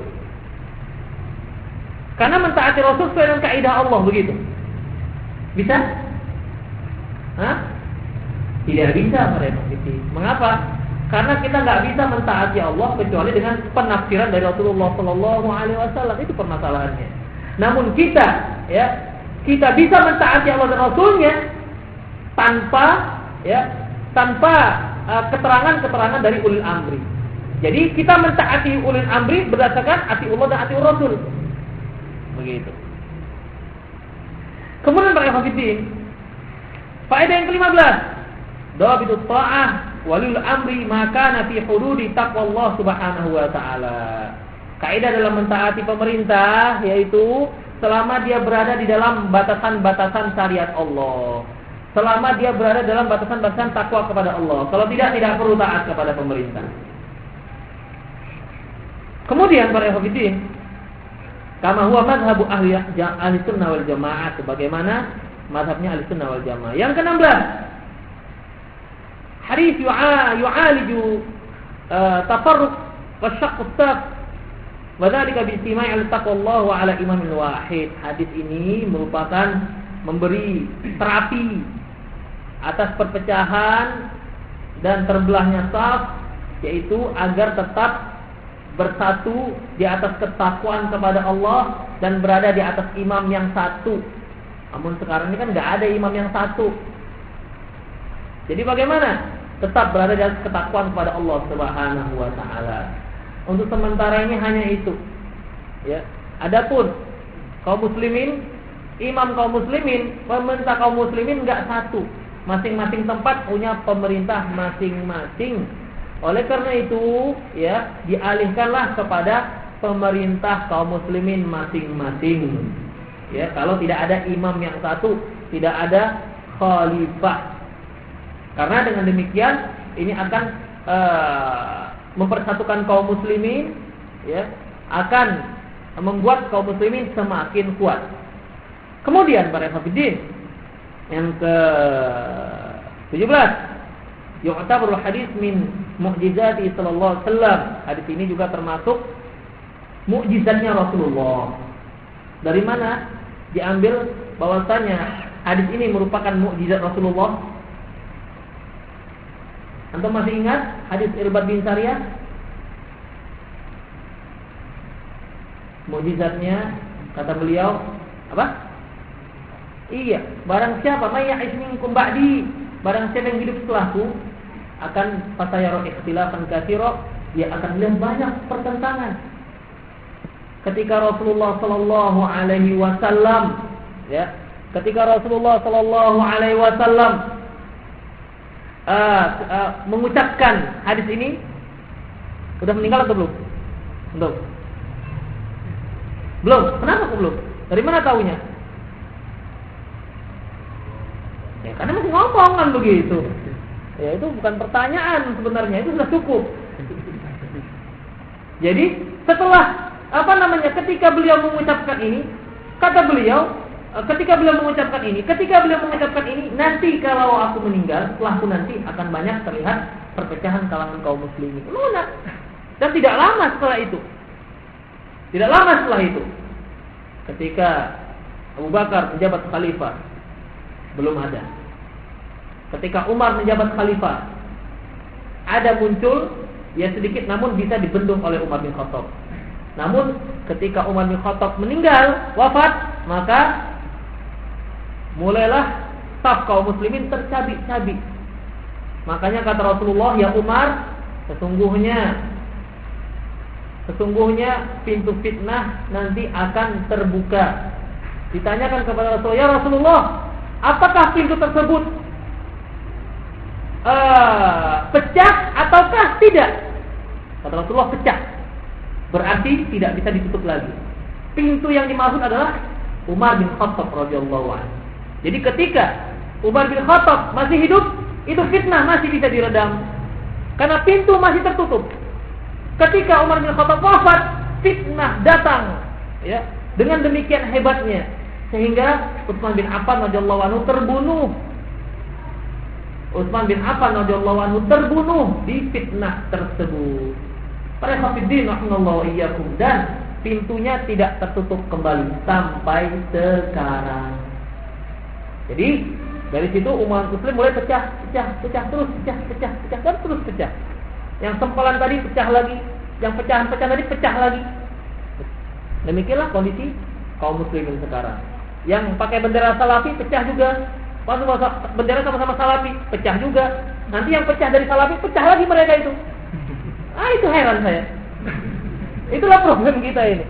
Karena mentaati Rasul sesuai dengan kaidah Allah begitu. Bisa? Hah? Tidak bisa mereka itu. Mengapa? Karena kita nggak bisa mentaati Allah kecuali dengan penafsiran dari Rasulullah Sallallahu Alaihi Wasallam. Itu permasalahannya. Namun kita bisa mentaati Allah dan Rasulnya tanpa keterangan-keterangan dari ulil amri. Jadi kita mentaati ulil amri berdasarkan ati Allah dan ati Rasul. Begitu. Kemudian para hafidin, faedah yang ke-15, dhabitut ta'ah walil amri ma kana fi hududi taqwallah subhanahu wa ta'ala. Kaidah dalam mentaati pemerintah yaitu selama dia berada di dalam batasan-batasan syariat Allah. Selama dia berada dalam batasan-batasan takwa kepada Allah. Kalau tidak perlu taat kepada pemerintah. Kemudian para hafidin, kama huwa madhabu ahli sunnah wal jamaah, sebagaimana mazhabnya ahli sunnah wal jamaah. Yang ke-16, hadis yu'aliju tafarruq wa syaqqut saq wa dzalika bi istima'i al-taqwallahu ala imamin wahid. Hadis ini merupakan memberi terapi atas perpecahan dan terbelahnya saf, yaitu agar tetap bersatu di atas ketakwaan kepada Allah dan berada di atas imam yang satu. Namun sekarang ini kan nggak ada imam yang satu. Jadi bagaimana? Tetap berada di atas ketakwaan kepada Allah Subhanahu wa taala. Untuk sementara ini hanya itu. Ya. Adapun kaum muslimin, imam kaum muslimin, pemerintah kaum muslimin nggak satu. Masing-masing tempat punya pemerintah masing-masing. Oleh karena itu, dialihkanlah kepada pemerintah kaum muslimin masing-masing. Ya, kalau tidak ada imam yang satu, tidak ada khalifah. Karena dengan demikian ini akan mempersatukan kaum muslimin, akan membuat kaum muslimin semakin kuat. Kemudian para hafidin, yang ke-17, yu'tabaru hadis min mu'jizati sallallahu alaihi wasallam. Hadis ini juga termasuk mukjizatnya Rasulullah. Dari mana diambil bahwasanya hadis ini merupakan mukjizat Rasulullah? Antum masih ingat hadis Irbad bin Sariyah? Mukjizatnya kata beliau apa? Iya, barang siapa may ya'ish minkum ba'di, barang siapa yang hidup setelahku akan fasayara ikhtilafan katsira, dia akan melihat banyak pertentangan. Ketika Rasulullah sallallahu alaihi wasallam mengucapkan hadis ini, sudah meninggal atau belum? Belum. Kenapa kok belum? Dari mana tahunya? Ya karena masih ngomong kan begitu. Ya itu bukan pertanyaan sebenarnya, itu sudah cukup. Jadi setelah ketika beliau mengucapkan ini, kata beliau, ketika beliau mengucapkan ini, nanti kalau aku meninggal, setelahku nanti akan banyak terlihat perpecahan kalangan kaum muslimin. Mana? Dan tidak lama setelah itu, ketika Abu Bakar menjabat khalifah, belum ada. Ketika Umar menjabat khalifah, ada muncul sedikit, namun bisa dibendung oleh Umar bin Khattab. Namun ketika Umar bin Khattab meninggal, wafat, maka mulailah saf kaum muslimin tercabik-cabik. Makanya kata Rasulullah, ya Umar, sesungguhnya pintu fitnah nanti akan terbuka. Ditanyakan kepada Rasulullah, ya Rasulullah, apakah pintu tersebut pecah ataukah tidak? Kata Rasulullah, pecah. Berarti tidak bisa ditutup lagi. Pintu yang dimaksud adalah Umar bin Khattab radhiyallahu anhu. Jadi ketika Umar bin Khattab masih hidup, itu fitnah masih bisa diredam karena pintu masih tertutup. Ketika Umar bin Khattab wafat, fitnah datang, ya, dengan demikian hebatnya sehingga Utsman bin Affan radhiyallahu anhu terbunuh. Utsman bin Affan radhiyallahu anhu terbunuh di fitnah tersebut. Para hafidin rahimallahu iyyakum, dan pintunya tidak tertutup kembali sampai sekarang. Jadi dari situ umat muslim mulai pecah dan terus pecah. Yang sempolan tadi pecah lagi, yang pecahan-pecahan tadi pecah lagi. Demikianlah kondisi kaum muslimin sekarang. Yang pakai bendera salafi pecah juga. Pas bendera sama-sama salafi pecah juga. Nanti yang pecah dari salafi pecah lagi mereka itu. Itu heran saya. Itulah problem kita ini.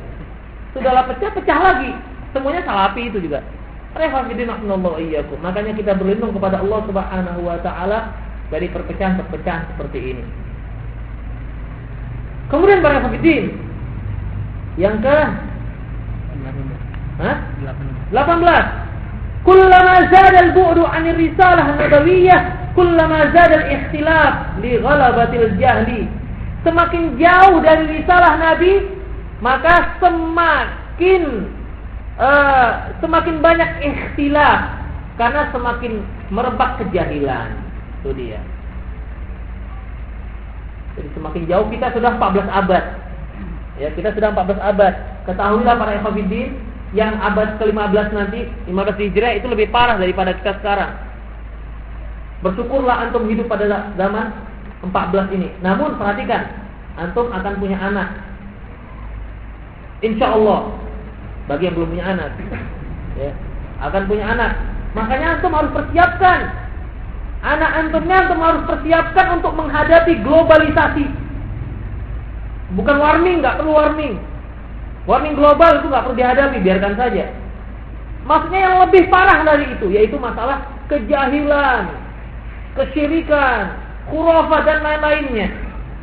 Sudahlah pecah lagi. Semuanya salafi itu juga. Makanya kita berlindung kepada Allah Subhanahu wa taala dari perpecahan-perpecahan seperti ini. Kemudian para hafidin yang ke 18. Kullama zada al-bu'du 'anil risalah an-nabawiyyah, kullama zada al-ikhtilaf li ghalabatil jahli. Semakin jauh dari risalah Nabi, maka semakin banyak ikhtilaf karena semakin merebak kejahilan. Itu dia. Jadi semakin jauh kita sudah 14 abad. Ya, kita sudah 14 abad. Ketahuilah para ikhwatiddin, yang abad ke-15 nanti, 15 Hijriah itu lebih parah daripada kita sekarang. Bersyukurlah antum hidup pada zaman 14 ini. Namun perhatikan, antum akan punya anak. Insyaallah, bagi yang belum punya anak, ya, akan punya anak. Makanya antum harus persiapkan anak antumnya, antum harus persiapkan untuk menghadapi globalisasi. Bukan warming, nggak perlu warming. Warming global itu nggak perlu dihadapi, biarkan saja. Maksudnya yang lebih parah dari itu, yaitu masalah kejahilan, kesyirikan, khurafat dan lain-lainnya,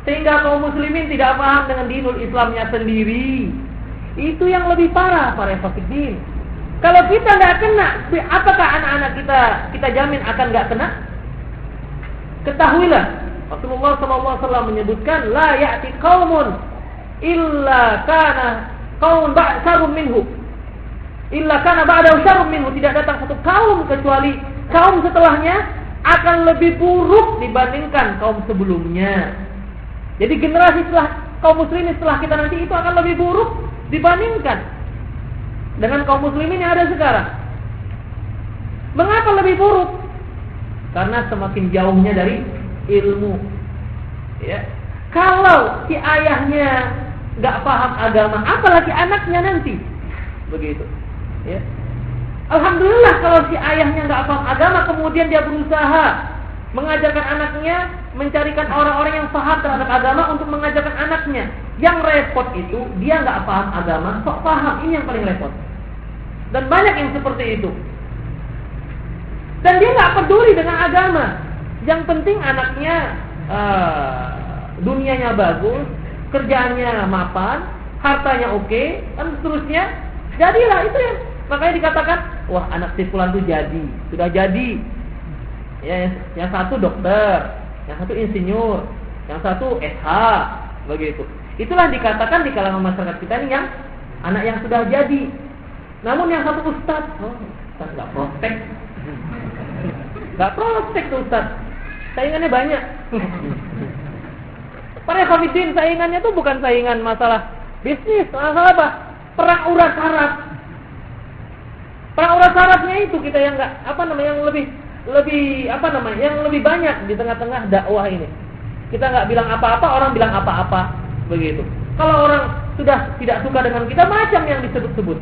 sehingga kaum muslimin tidak paham dengan dinul Islamnya sendiri. Itu yang lebih parah para hafidin. Kalau kita nggak kena, apakah anak-anak kita jamin akan nggak kena? Ketahuilah, Rasulullah SAW menyebutkan, la ya'ti qaumun illa kana qaumun syarrun minhu, illa kana ba'dahu syarrun minhu. Tidak datang satu kaum kecuali kaum setelahnya akan lebih buruk dibandingkan kaum sebelumnya. Jadi generasi setelah kaum muslimin setelah kita nanti itu akan lebih buruk dibandingkan dengan kaum muslimin yang ada sekarang. Mengapa lebih buruk? Karena semakin jauhnya dari ilmu. Ya. Kalau si ayahnya nggak paham agama, apalagi anaknya nanti. Begitu. Ya. Alhamdulillah kalau si ayahnya nggak paham agama, kemudian dia berusaha mengajarkan anaknya, mencarikan orang-orang yang paham terhadap agama untuk mengajarkan anaknya. Yang repot itu dia nggak paham agama, sok paham, ini yang paling repot. Dan banyak yang seperti itu. Dan dia nggak peduli dengan agama. Yang penting anaknya dunianya bagus, kerjaannya mapan, hartanya oke, dan seterusnya. Jadilah itu yang makanya dikatakan, wah anak si fulan itu sudah jadi. Ya, yang satu dokter, yang satu insinyur, yang satu SH, begitu. Itulah dikatakan di kalangan masyarakat kita ini yang anak yang sudah jadi. Namun yang satu ustaz nggak prospek. Nggak prospek tuh ustaz. Saingannya banyak. Para hafidin, saingannya tuh bukan saingan masalah bisnis, masalah apa? Perang urat saraf. Perang urat sarafnya itu kita yang yang lebih banyak di tengah-tengah dakwah ini. Kita nggak bilang apa-apa, orang bilang apa-apa, begitu. Kalau orang sudah tidak suka dengan kita, macam yang disebut-sebut.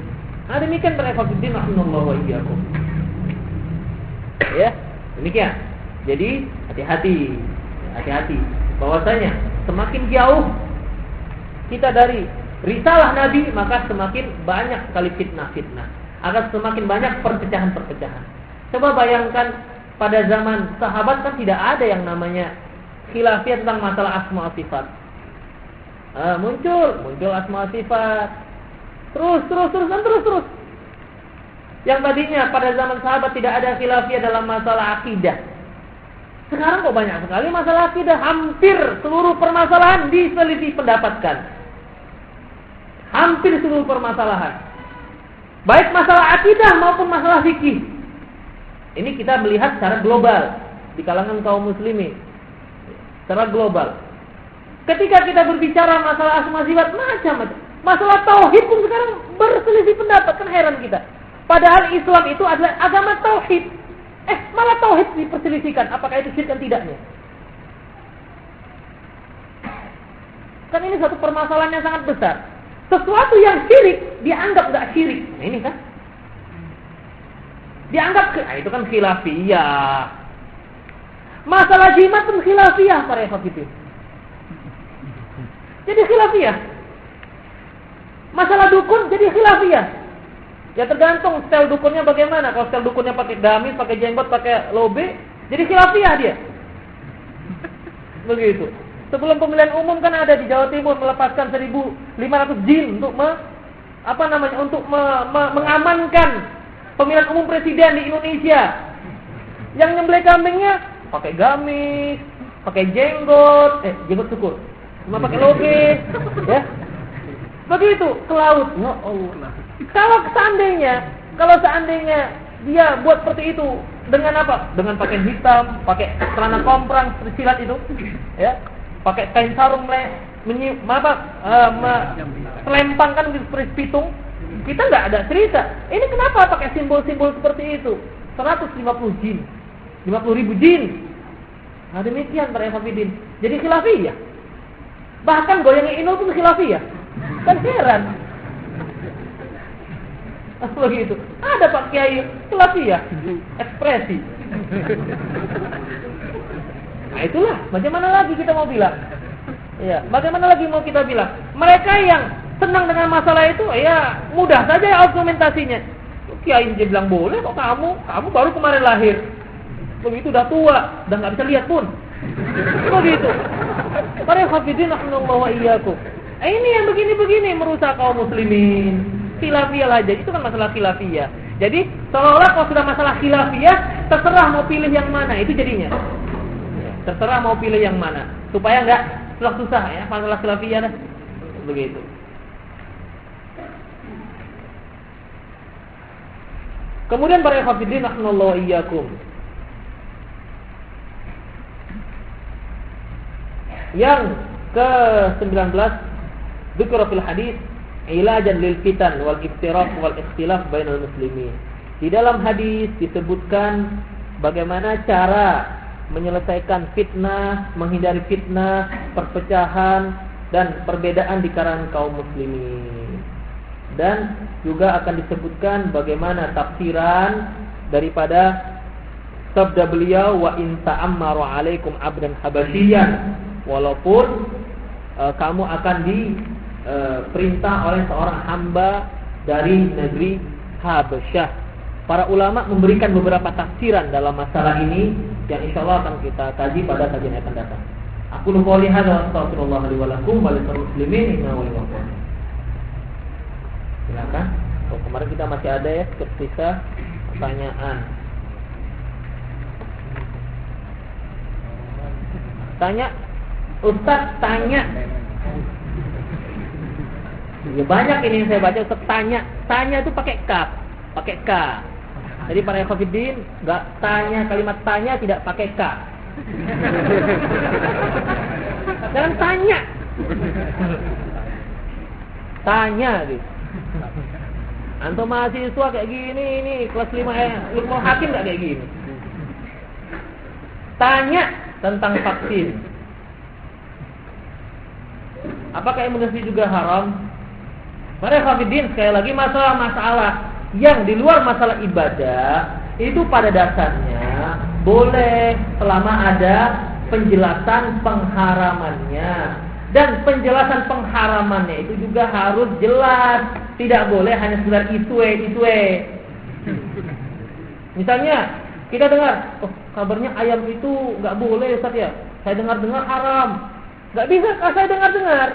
Nah, demikian para hafidin rahimallahu wa iyyakum. Ya, demikian. Jadi hati-hati bahwasanya semakin jauh kita dari risalah Nabi, maka semakin banyak sekali fitnah-fitnah, akan semakin banyak perpecahan-perpecahan. Coba bayangkan pada zaman sahabat kan tidak ada yang namanya khilafiyah tentang masalah asma wa sifat. Muncul asma wa sifat. Terus. Yang tadinya pada zaman sahabat tidak ada khilafiyah dalam masalah akidah, sekarang kok banyak sekali masalah akidah. Hampir seluruh permasalahan diselisih pendapatkan. Hampir seluruh permasalahan, baik masalah akidah maupun masalah fikih. Ini kita melihat secara global di kalangan kaum muslimin, secara global. Ketika kita berbicara masalah asma sifat, macam-macam. Masalah tauhid pun sekarang berselisih pendapat, kan heran kita. Padahal Islam itu adalah agama tauhid. Malah tauhid diperselisihkan, apakah itu syirik dan tidaknya. Kan ini satu permasalahan yang sangat besar. Sesuatu yang syirik dianggap enggak syirik. Nah, ini kan dianggap itu kan khilafiyah. Masalah jimat pun khilafiyah para ikhwatiddin. Jadi khilafiyah. Masalah dukun jadi khilafiyah. Ya tergantung style dukunnya bagaimana. Kalau style dukunnya pakai gamis, pakai jenggot, pakai lobe, jadi khilafiyah dia. Begitu. Sebelum pemilihan umum kan ada di Jawa Timur melepaskan 1.500 jin untuk mengamankan pemilihan umum presiden di Indonesia. Yang nyembelih kambingnya pakai gamis, pakai jenggot syukur. Cuma pakai lobe, ya. Begitu ke laut. Ya Allah. Kalau seandainya dia buat seperti itu dengan apa? Dengan pakaian hitam, pakai celana komprang silat itu, ya. Pakai kain sarung selempangkan seperti pitung, kita nggak ada cerita. Ini kenapa pakai simbol-simbol seperti itu? 150 jin, 50.000 jin. Nah demikian para ikhwatiddin. Jadi khilafiyah. Bahkan goyangnya Inul pun khilafiyah. Kan heran. Begitu. Ada Pak Kiai khilafiyah, ekspresi. Nah itulah, bagaimana lagi kita mau bilang? Ya, bagaimana lagi mau kita bilang? Mereka yang senang dengan masalah itu, ya mudah saja argumentasinya. Kiai dia bilang boleh kok kamu baru kemarin lahir. Begitu udah tua, udah nggak bisa lihat pun. Begitu. Para hafidin rahimallahu wa iyyakum. Ini yang begini-begini merusak kaum muslimin. Khilafiyah aja, itu kan masalah khilafiyah. Jadi seolah-olah kalau sudah masalah khilafiyah, terserah mau pilih yang mana, itu jadinya. Terserah mau pilih yang mana, supaya enggak susah ya masalah khilafiyah dah. Begitu. Kemudian para hafidin rahimallahu wa iyyakum. Yang ke-19, dzikra fil hadis ilajan lil fitan wal iftiraq wal ikhtilaf bainal muslimin. Di dalam hadis disebutkan bagaimana cara menyelesaikan fitnah, menghindari fitnah, perpecahan dan perbedaan di kalangan kaum muslimin. Dan juga akan disebutkan bagaimana tafsiran daripada sabda beliau, wa in ta'ammaru 'alaikum 'abdan habasyiyan, walaupun kamu akan diperintah oleh seorang hamba dari negeri Habasyah. Para ulama memberikan beberapa tafsiran dalam masalah ini yang insyaallah akan kita kaji pada kajian yang akan datang. Aku qouli hadza wa astaghfirullah li wa lakum wa lisal muslimin innahu waliyyul ghafur. Silakan. Kemarin kita masih ada ya tersisa pertanyaan. Tanya, Ustaz tanya. Ya banyak ini yang saya baca Ustaz tanya. Tanya itu pakai kaf, pakai K. Jadi para hafidin enggak tanya, kalimat tanya tidak pakai K. Jangan tanya. Tanya gitu. Antum mahasiswa kayak gini ini kelas 5 ilmu hakim enggak kayak gini. Tanya tentang vaksin. Apakah imunisasi juga haram? Para hafidin sekali lagi masalah-masalah yang di luar masalah ibadah itu pada dasarnya boleh selama ada penjelasan pengharamannya, dan penjelasan pengharamannya itu juga harus jelas, tidak boleh hanya sekedar isue. Misalnya kita dengar, kabarnya ayam itu nggak boleh Ustaz ya, saya dengar haram, nggak bisa saya dengar,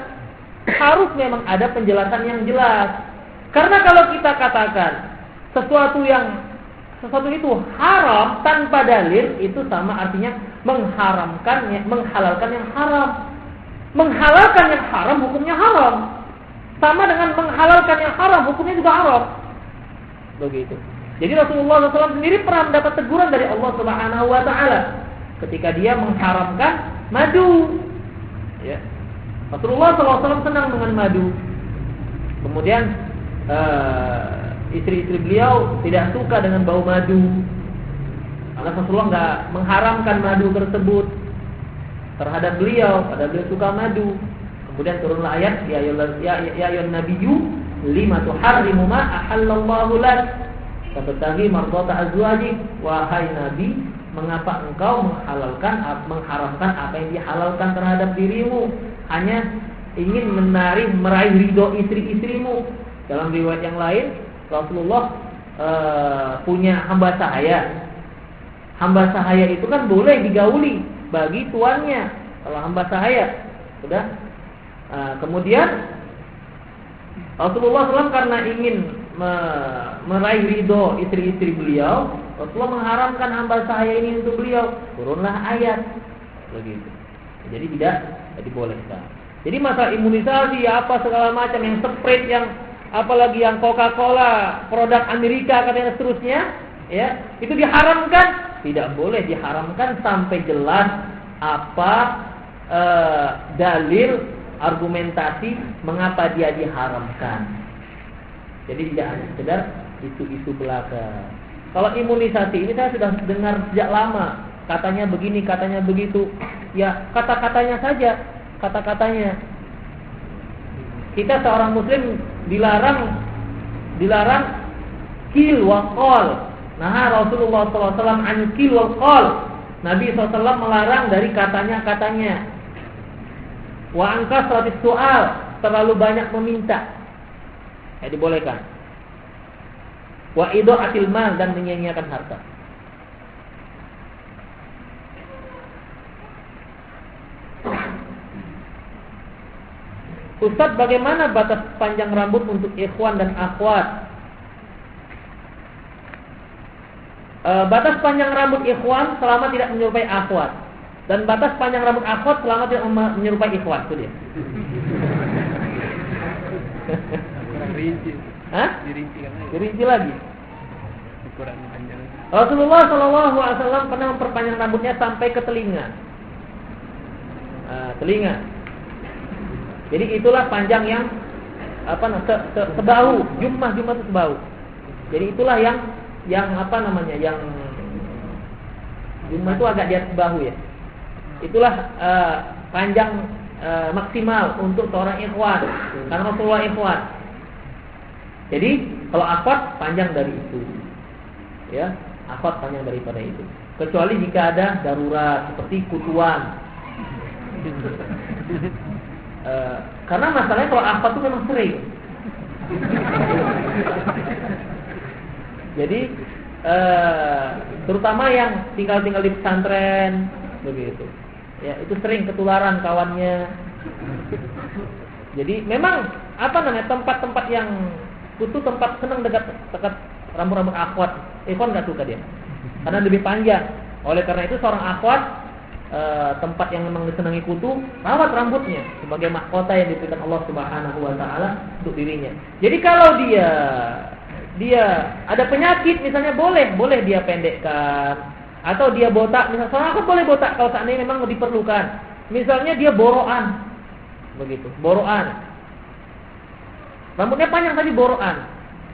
harus memang ada penjelasan yang jelas. Karena kalau kita katakan sesuatu itu haram tanpa dalil, itu sama artinya menghalalkan yang haram. Menghalalkan yang haram hukumnya haram. Sama dengan menghalalkan yang haram hukumnya juga haram. Begitu. Jadi Rasulullah SAW sendiri pernah mendapat teguran dari Allah Subhanahu wa taala ketika dia mengharamkan madu. Ya. Rasulullah SAW senang dengan madu. Kemudian istri-istri beliau tidak suka dengan bau madu. Karena Rasulullah enggak mengharamkan madu tersebut terhadap beliau, padahal beliau suka madu. Kemudian turunlah ayat, ya ayyuhan nabiyyu lima tuharrimu ma ahallallahu lak tabtaghi mardata azwajik. Wahai nabi, mengapa engkau mengharamkan apa yang dihalalkan terhadap dirimu, hanya ingin meraih ridho istri-istrimu. Dalam riwayat yang lain, Rasulullah punya hamba sahaya. Hamba sahaya itu kan boleh digauli bagi tuannya. Kalau hamba sahaya, sudah. Kemudian Rasulullah SAW karena ingin meraih ridho istri-istri beliau, Rasulullah mengharamkan hamba sahaya ini untuk beliau. Turunlah ayat begitu. Jadi tidak dibolehkan. Jadi masalah imunisasi apa segala macam, yang Sprite, yang apalagi yang Coca-Cola, produk Amerika katanya seterusnya, ya, itu diharamkan. Tidak boleh diharamkan sampai jelas apa dalil argumentasi mengapa dia diharamkan. Jadi tidak hanya sekedar isu-isu belaka. Kalau imunisasi ini saya sudah dengar sejak lama, katanya begini, katanya begitu. Ya, kata-katanya saja, kata-katanya. Kita seorang muslim dilarang kil wa qal. Nah, Rasulullah SAW an kil wa qal. Nabi SAW melarang dari katanya-katanya. Wa angka seratus soal, terlalu banyak meminta. Ya, dibolehkan. Wa idha'atil mal, dan menyia-nyiakan harta. Ustaz, bagaimana batas panjang rambut untuk ikhwan dan akhwat? Batas panjang rambut ikhwan selama tidak menyerupai akhwat, dan batas panjang rambut akhwat selama tidak menyerupai ikhwan. Itu dia. Dirinci lagi. Rasulullah SAW pernah memperpanjang rambutnya sampai ke telinga. Telinga. Jadi itulah panjang yang sebahu, jumlah itu sebahu. Jadi itulah yang yang jumlah itu agak di atas bahu ya. Itulah panjang maksimal untuk seorang ikhwan, karena Rasulullah ikhwan. Jadi kalau akhwat panjang dari itu, ya, akhwat panjang daripada itu. Kecuali jika ada darurat seperti kutuan. Karena masalahnya kalau akhwat itu memang sering. Jadi terutama yang tinggal di pesantren begitu. Ya, itu sering ketularan kawannya. Jadi memang tempat-tempat yang kutu tempat senang dekat rambut-rambut akhwat. Ikhwan enggak suka dia. Karena lebih panjang. Oleh karena itu seorang akhwat tempat yang memang disenangi kutu, rawat rambutnya sebagai mahkota yang diberikan Allah Subhanahu wa taala untuk dirinya. Jadi kalau dia ada penyakit misalnya boleh dia pendekkan. Atau dia botak, misalnya seorang akhwat boleh botak kalau seandainya memang diperlukan. Misalnya dia boroan, begitu, boroan. Rambutnya panjang tadi boroan,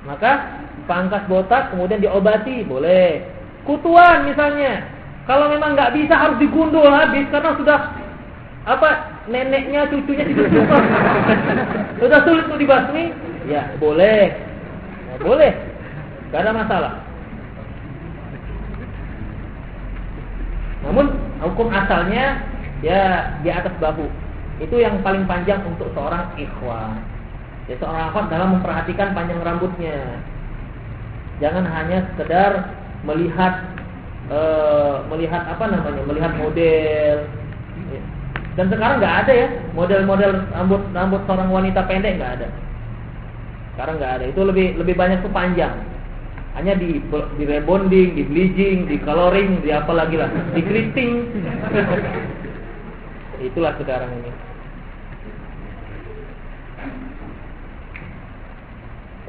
maka pangkas botak kemudian diobati, boleh. Kutuan misalnya, kalau memang nggak bisa harus digundul habis karena sudah neneknya, cucunya ditutup, sudah sulit untuk dibasmi, ya boleh, boleh, nggak ada masalah. Namun hukum asalnya ya di atas bahu. Itu yang paling panjang untuk seorang ikhwan. Ya, seorang akhwat dalam memperhatikan panjang rambutnya. Jangan hanya sekedar melihat melihat model. Dan sekarang nggak ada ya model-model rambut seorang wanita pendek, nggak ada. Sekarang nggak ada. Itu lebih banyak tuh panjang. Hanya di rebonding, di bleaching, di coloring, di apa lagi lah, di keriting. Itulah sekarang ini.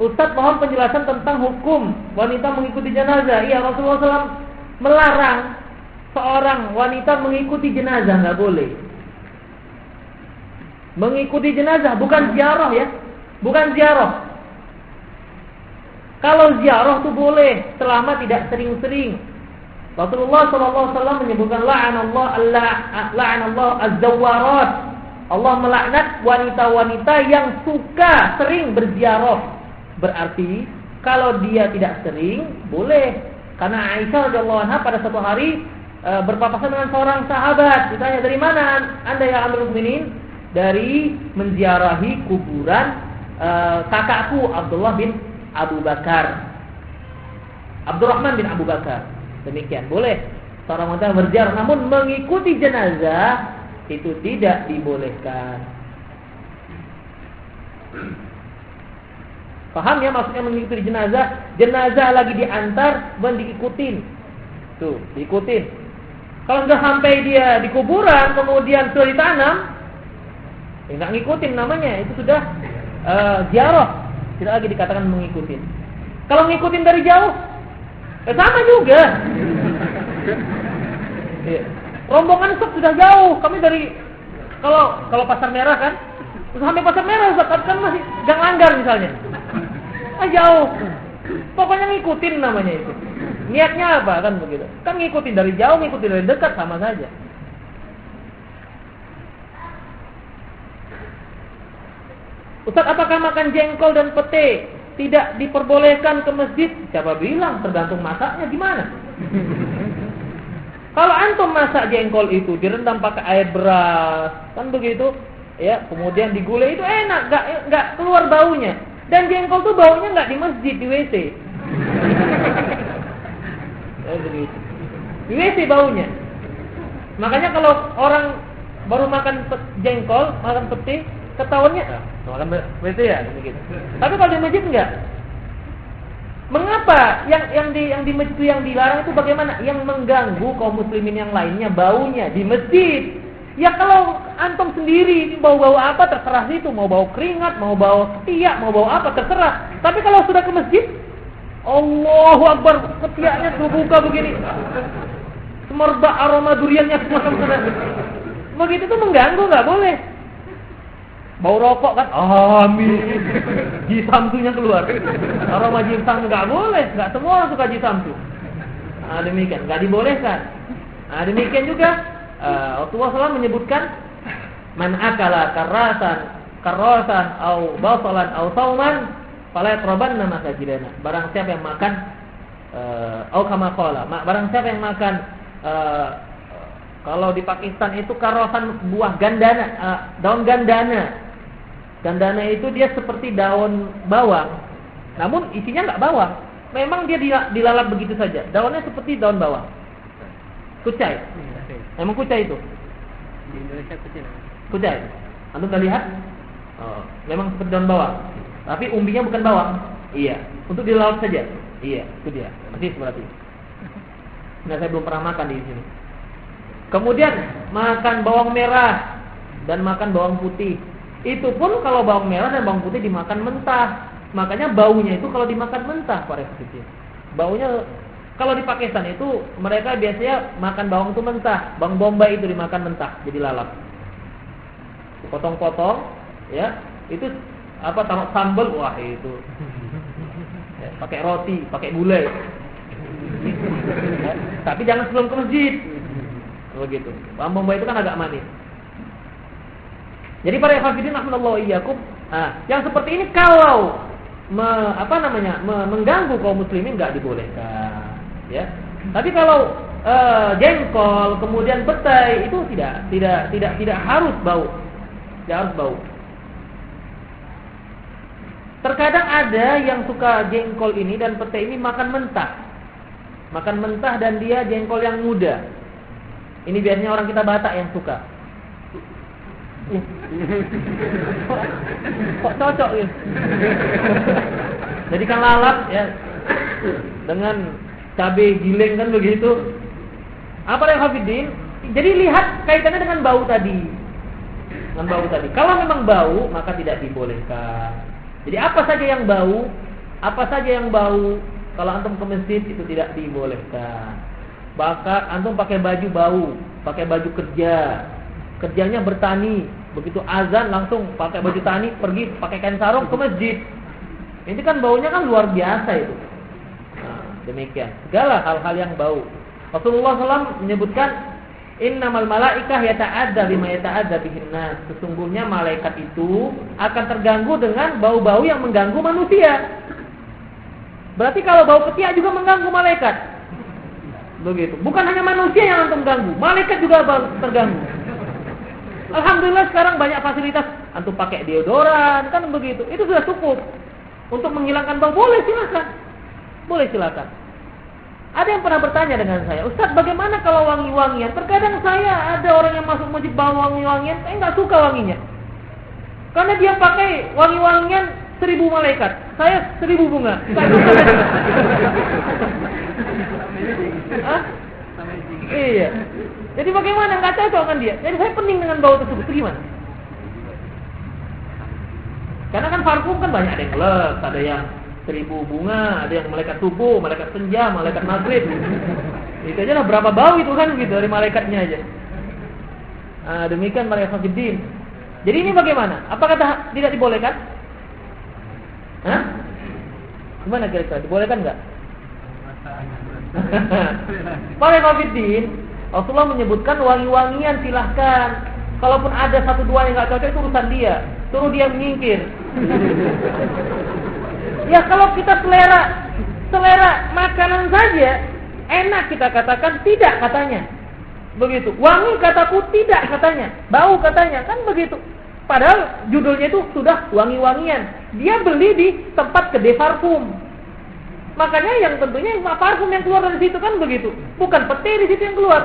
Ustaz, mohon penjelasan tentang hukum wanita mengikuti jenazah. Iya, Rasulullah SAW melarang seorang wanita mengikuti jenazah, nggak boleh. Mengikuti jenazah bukan ziarah ya, bukan ziarah. Kalau ziarah itu boleh selama tidak sering-sering. Rasulullah SAW menyebutkan la'anallah az-zawwarat. Allah melaknat wanita-wanita yang suka sering berziarah. Berarti kalau dia tidak sering boleh. Karena Aisyah radhiyallahu anha pada suatu hari berpapasan dengan seorang sahabat. Ditanya, dari mana Anda ya Amirul Mukminin? Dari menziarahi kuburan kakakku Abdullah bin Abu Bakar. Abdurrahman bin Abu Bakar. Demikian boleh seorang wanita berziarah, namun mengikuti jenazah itu tidak dibolehkan. Paham ya maksudnya mengikuti jenazah? Jenazah lagi diantar, diikutin. Tuh, diikutin. Kalau sudah sampai dia di kuburan, kemudian sudah ditanam, nggak ngikutin namanya, itu sudah ziarah. Tidak lagi dikatakan mengikuti. Kalau ngikutin dari jauh, sama juga. Rombongan Ustaz sudah jauh. Kami dari kalau Pasar Merah kan, sampai Pasar Merah Ustaz kan masih Gang Langgar misalnya. Jauh. Pokoknya ngikutin namanya itu. Niatnya apa kan begitu? Kan ngikutin dari jauh, ngikutin dari dekat sama saja. Ustaz, apakah makan jengkol dan pete tidak diperbolehkan ke masjid? Siapa bilang? Tergantung masaknya gimana. Kalau antum masak jengkol itu direndam pakai air beras, kan begitu, ya, kemudian digulai itu enak, nggak keluar baunya. Dan jengkol tuh baunya nggak di masjid, di WC. Begitu. Di WC baunya. Makanya kalau orang baru makan jengkol, makan pete, ketahuannya makan WC ya, begitu. Tapi kalau di masjid enggak. Mengapa yang di masjid itu yang dilarang itu bagaimana? Yang mengganggu kaum muslimin yang lainnya baunya di masjid. Ya kalau antum sendiri bau-bau apa terserah situ, mau bau keringat, mau bau ketiak, mau bau apa terserah. Tapi kalau sudah ke masjid, Allahu Akbar, ketiaknya terbuka begini. Semerbak aroma duriannya semua sudah. Begitu tuh mengganggu, enggak boleh. Bau rokok kan, amin. Jisamsunya keluar. Aroma jisamsu enggak boleh, enggak semua orang suka jisamsu. Nah, demikian, enggak dibolehkan. Nah, demikian juga Rasulullah SAW menyebutkan man akala karasan au basalan au sauman fala yaqrabanna masajidana. Barang siapa yang makan au kama qala, barang siapa yang makan kalau di Pakistan itu karasan buah gandana, daun gandana. Gandana itu dia seperti daun bawang, namun isinya enggak bawang. Memang dia dilalap begitu saja. Daunnya seperti daun bawang. Kucai. Emang kucai itu? Di Indonesia kucai. Kucai. Antum udah lihat? Oh, memang seperti daun bawang. Tapi umbinya bukan bawang. Iya. Untuk dilalap saja. Iya, itu dia. Persis berarti. Nah, saya belum pernah makan di sini. Kemudian makan bawang merah dan makan bawang putih. Itu pun kalau bawang merah dan bawang putih dimakan mentah. Makanya baunya itu kalau dimakan mentah, Pak Refki. Baunya kalau di Pakistan itu mereka biasanya makan bawang itu mentah. Bawang bombay itu dimakan mentah, jadi lalap. Potong-potong, ya. Itu apa, taruh sambal, wah itu. Ya, pakai roti, pakai gulai. Ya, tapi jangan sebelum ke masjid. Begitu. Bawang bombay itu kan agak manis. Jadi para hafidin rahimallahu iyyakum, yang seperti ini kalau mengganggu kaum muslimin enggak dibolehkan. Ya. Tapi kalau jengkol kemudian petai itu tidak harus bau. Tidak harus bau. Terkadang ada yang suka jengkol ini dan petai ini makan mentah. Makan mentah dan dia jengkol yang muda. Ini biasanya orang kita Batak yang suka. Kok cocok ya? Jadikan lalat ya dengan cabai giling kan begitu. Apa yang hafidin? Jadi lihat kaitannya dengan bau tadi. Dengan bau tadi. Kalau memang bau maka tidak dibolehkan. Jadi apa saja yang bau? Apa saja yang bau? Kalau antum ke masjid itu tidak dibolehkan. Bahkan antum pakai baju bau, pakai baju kerja, kerjanya bertani, begitu azan langsung pakai baju tani pergi pakai kain sarung ke masjid. Ini kan baunya kan luar biasa itu. Nah, demikian. Segala hal-hal yang bau. Rasulullah SAW menyebutkan innamal malaikah yata'adda bima yata'adda bihin nas. Sesungguhnya malaikat itu akan terganggu dengan bau-bau yang mengganggu manusia. Berarti kalau bau ketiak juga mengganggu malaikat. Begitu. Bukan hanya manusia yang antum ganggu, malaikat juga terganggu. Alhamdulillah sekarang banyak fasilitas, antum pakai deodoran kan begitu. Itu sudah cukup untuk menghilangkan bau. Boleh silakan. Boleh silakan. Ada yang pernah bertanya dengan saya, Ustaz, bagaimana kalau wangi-wangian? Terkadang saya ada orang yang masuk masjid bawa wangi-wangian, saya nggak suka wanginya. Karena dia pakai wangi-wangian 1000 malaikat, saya 1000 bunga. Hah? Iya. Jadi bagaimana? Nggak cocok kan dia. Jadi saya pening dengan bau tersebut. Itu gimana? Karena kan parfum kan banyak, ada yang lux, ada yang 1000 bunga, ada yang malaikat subuh, malaikat senja, malaikat maghrib. Itu aja lah berapa bau itu kan gitu dari malaikatnya aja. Nah, demikian malaikat hafidin. Jadi ini bagaimana? Apakah tidak dibolehkan? Hah? Gimana kira-kira? Dibolehkan enggak? Malaikat hafidin, Rasulullah menyebutkan wangi-wangian silahkan. Kalaupun ada 1-2 yang enggak cocok itu urusan dia. Suruh dia menyingkir. Ya kalau kita selera makanan saja enak kita katakan tidak katanya. Begitu. Wangi kataku tidak katanya. Bau katanya kan begitu. Padahal judulnya itu sudah wangi-wangian. Dia beli di tempat kedai parfum. Makanya yang tentunya parfum yang keluar dari situ kan begitu. Bukan peti di situ yang keluar.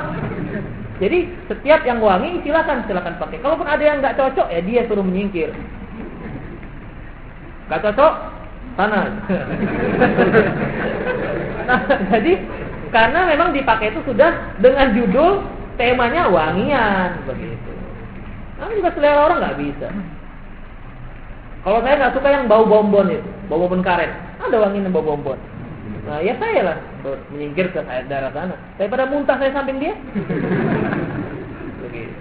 Jadi setiap yang wangi silakan pakai. Kalaupun ada yang nggak cocok ya dia suruh menyingkir. Nggak cocok sana. Nah, jadi karena memang dipakai itu sudah dengan judul temanya wangian begitu. Nah, juga selera orang nggak bisa. Kalau saya nggak suka yang bau bonbon itu, bau bonbon karet. Ada wanginya bau bonbon. Nah, ya saya lah menyingkir ke daerah sana. Daripada muntah saya samping dia. Begitu.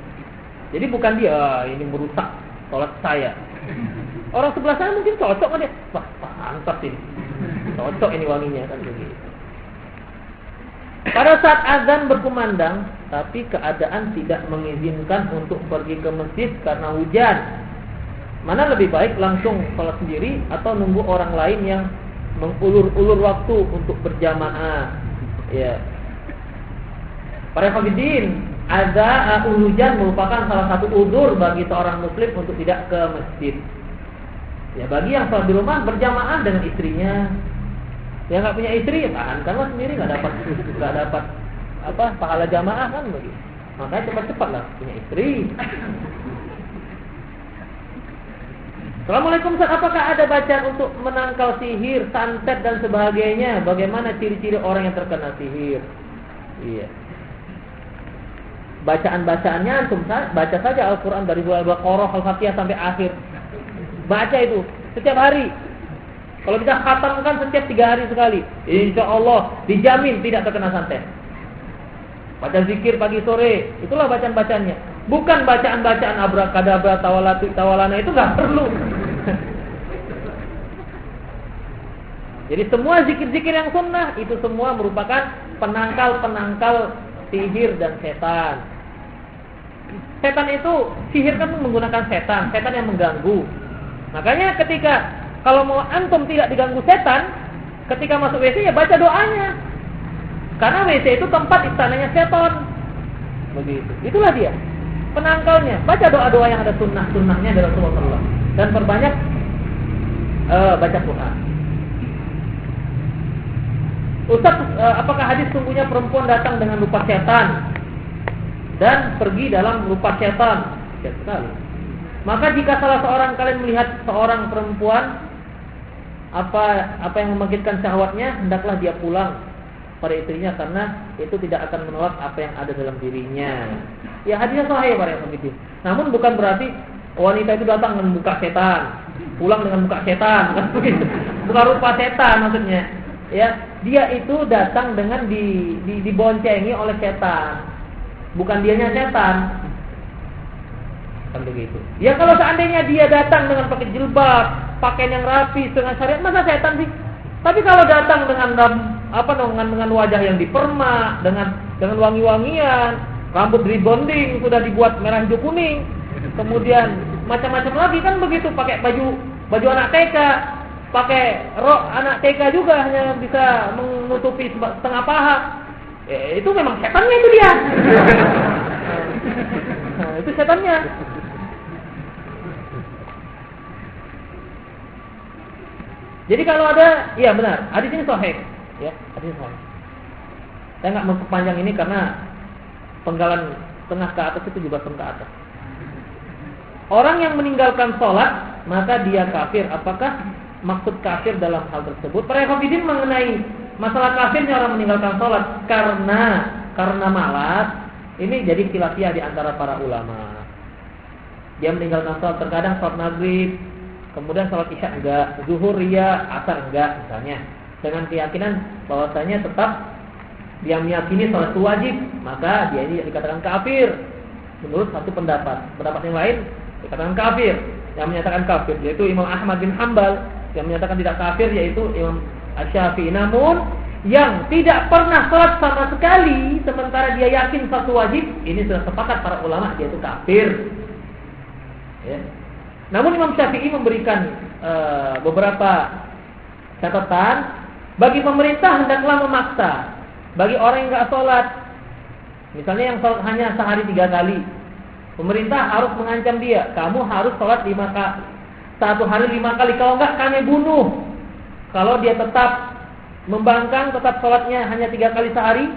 Jadi bukan dia ini merusak sholat saya. Orang sebelah sana mungkin cocok kan dia. Wah, pantas ini. Cocok ini wanginya kan begitu. Pada saat azan berkumandang, tapi keadaan tidak mengizinkan untuk pergi ke masjid karena hujan. Mana lebih baik langsung sholat sendiri atau nunggu orang lain yang mengulur-ulur waktu untuk berjamaah? Ya. Para hafidin, ada hujan merupakan salah satu udzur bagi seorang muslim untuk tidak ke masjid. Ya, bagi yang sholat di rumah berjamaah dengan istrinya. Yang nggak punya istri ya tahankanlah sendiri, nggak dapat pahala jamaah kan begitu. Makanya cepat-cepatlah punya istri. Assalamualaikum Ustaz, apakah ada bacaan untuk menangkal sihir, santet dan sebagainya? Bagaimana ciri-ciri orang yang terkena sihir? Iya. Bacaan-bacaannya antum baca saja Al-Qur'an dari Al-Baqarah, Al-Fatihah sampai akhir. Baca itu setiap hari. Kalau kita khatamkan setiap 3 hari sekali, insya Allah dijamin tidak terkena santet. Baca zikir pagi sore, itulah bacaan-bacaannya. Bukan bacaan-bacaan abrakadabra, tawalana itu nggak perlu. Jadi semua zikir-zikir yang sunnah itu semua merupakan penangkal sihir dan setan. Setan itu, sihir kan menggunakan setan yang mengganggu. Makanya ketika kalau mau antum tidak diganggu setan, ketika masuk WC ya baca doanya. Karena WC itu tempat istananya setan. Begitu. Itulah dia penangkalnya. Baca doa-doa yang ada sunnahnya dari Rasulullah SAW. Dan perbanyak baca Quran. Ustaz, apakah hadis sungguhnya perempuan datang dengan rupa setan dan pergi dalam rupa setan? Sekali. Maka jika salah seorang kalian melihat seorang perempuan apa yang membangkitkan syahwatnya, hendaklah dia pulang pada istrinya, karena itu tidak akan menolak apa yang ada dalam dirinya. Ya, hadisnya sahih para begitu. Namun bukan berarti wanita itu datang dengan muka setan, pulang dengan muka setan, kan begitu. Bukan rupa setan maksudnya. Ya, dia itu datang dengan diboncengi oleh setan. Bukan dianya setan. Kan begitu. Ya, kalau seandainya dia datang dengan pakai jilbab, pakaian yang rapi, dengan syariat, masa setan sih? Tapi kalau datang dengan wajah yang dipermak, dengan wangi-wangian, rambut rebonding sudah dibuat merah hijau kuning, kemudian macam-macam lagi kan begitu, pakai baju anak TK, pakai rok anak TK juga hanya bisa menutupi setengah paha. Itu memang setannya itu dia. Nah, itu setannya. Jadi kalau ada, iya benar, hadis ini sahih, ya, hadis ini sahih. Saya nggak memperpanjang ini karena penggalan tengah ke atas itu juga tengah ke atas. Orang yang meninggalkan sholat maka dia kafir. Apakah maksud kafir dalam hal tersebut? Para hafidin mengenai masalah kafirnya orang meninggalkan sholat karena malas. Ini jadi khilafiyah di antara para ulama. Dia meninggalkan sholat, terkadang sholat maghrib, kemudian sholat isya enggak, zuhur ya, asar enggak misalnya, dengan keyakinan bahwasanya tetap dia meyakini sholat itu wajib, maka dia ini dikatakan kafir menurut satu pendapat. Pendapat yang lain dikatakan kafir. Yang menyatakan kafir yaitu Imam Ahmad bin Hanbal, yang menyatakan tidak kafir yaitu Imam Asy-Syafi'i. Namun yang tidak pernah sholat sama sekali sementara dia yakin sholat wajib, ini sudah sepakat para ulama dia itu kafir. Ya. Namun Imam Syafi'i memberikan beberapa catatan. Bagi pemerintah hendaklah memaksa. Bagi orang yang enggak sholat, misalnya yang sholat hanya sehari 3 kali, pemerintah harus mengancam dia, kamu harus sholat 5 kali, 1 hari 5 kali, kalau enggak kami bunuh. Kalau dia tetap membangkang, tetap sholatnya hanya 3 kali sehari,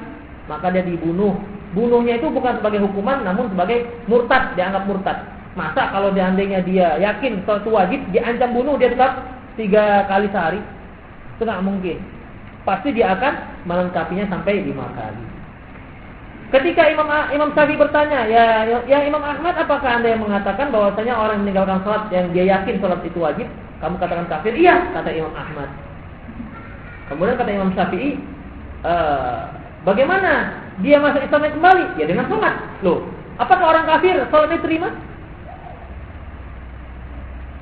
maka dia dibunuh. Bunuhnya itu bukan sebagai hukuman, namun sebagai murtad, dianggap murtad. Masa kalau seandainya dia yakin sholat itu wajib, diancam bunuh, dia tetap 3 kali sehari? Itu tidak mungkin. Pasti dia akan melengkapinya sampai 5 kali. Ketika Imam Syafi'i bertanya, ya Imam Ahmad, apakah anda yang mengatakan bahwasanya orang yang meninggalkan sholat yang dia yakin sholat itu wajib, kamu katakan kafir? Iya, kata Imam Ahmad. Kemudian kata Imam Syafi'i, bagaimana dia masuk Islamnya kembali? Ya dengan sholat. Loh, apakah orang kafir sholatnya diterima?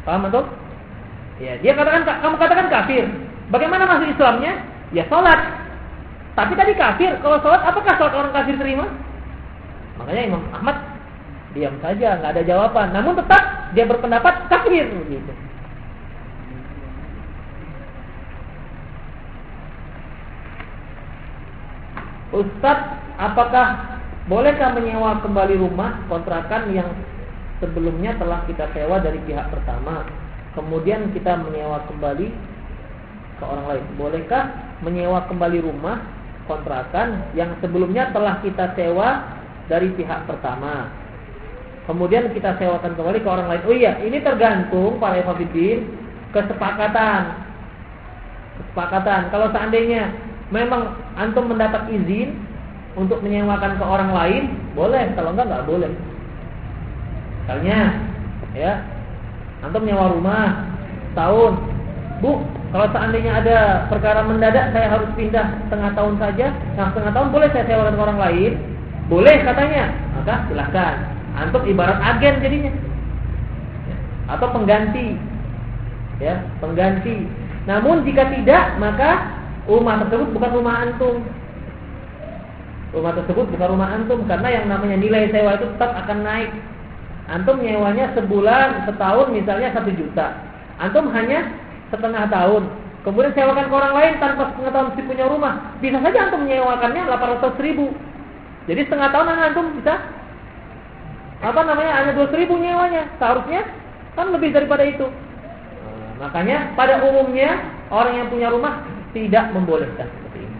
Paham betul? Ya, dia katakan, kamu katakan kafir. Bagaimana masuk Islamnya? Ya sholat. Tapi tadi kafir. Kalau sholat, apakah sholat orang kafir terima? Makanya Imam Ahmad diam saja, nggak ada jawaban. Namun tetap dia berpendapat kafir. Gitu. Ustadz, apakah bolehkah menyewa kembali rumah kontrakan yang sebelumnya telah kita sewa dari pihak pertama, kemudian kita menyewa kembali ke orang lain? Bolehkah menyewa kembali rumah kontrakan yang sebelumnya telah kita sewa dari pihak pertama, kemudian kita sewakan kembali ke orang lain? Oh iya, ini tergantung para hafidin kesepakatan. Kalau seandainya memang antum mendapat izin untuk menyewakan ke orang lain, boleh. Kalau enggak boleh. Misalnya, ya, antum nyewa rumah tahun, Bu, kalau seandainya ada perkara mendadak saya harus pindah setengah tahun saja, nah setengah tahun boleh saya sewakan ke orang lain? Boleh katanya. Maka silakan. Antum ibarat agen jadinya, atau pengganti, ya, pengganti. Namun jika tidak, maka rumah tersebut bukan rumah antum. Rumah tersebut bukan rumah antum, karena yang namanya nilai sewa itu tetap akan naik. Antum nyewanya sebulan, setahun misalnya 1 juta. Antum hanya setengah tahun, kemudian sewakan ke orang lain tanpa setengah tahun mesti punya rumah, bisa saja antum menyewakannya 800.000. Jadi setengah tahun antum bisa hanya 200.000 nyewanya. Seharusnya kan lebih daripada itu. Makanya pada umumnya orang yang punya rumah tidak membolehkan seperti ini.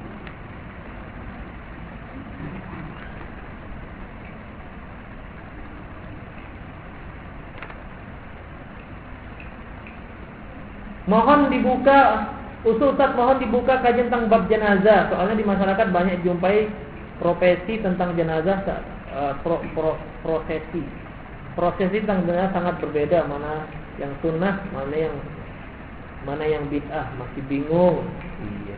Mohon dibuka, Ustaz mohon dibuka kajian tentang bab jenazah. Soalnya di masyarakat banyak jumpai profesi tentang jenazah, prosesi tentang jenazah sangat berbeda, mana yang sunnah, mana yang bid'ah, masih bingung. Iya.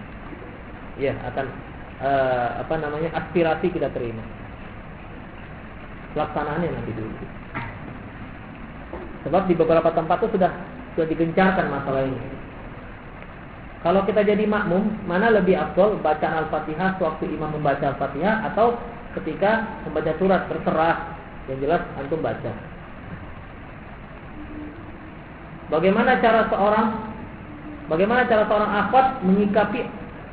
Ya, akan aspirasi kita terima. Pelaksanaannya nanti dulu. Sebab di beberapa tempat itu sudah digencarkan masalah ini. Kalau kita jadi makmum, mana lebih afdol bacaan Al-Fatihah sewaktu imam membaca Al-Fatihah atau ketika membaca surat? Terserah. Yang jelas antum baca. Bagaimana cara seorang akhwat menyikapi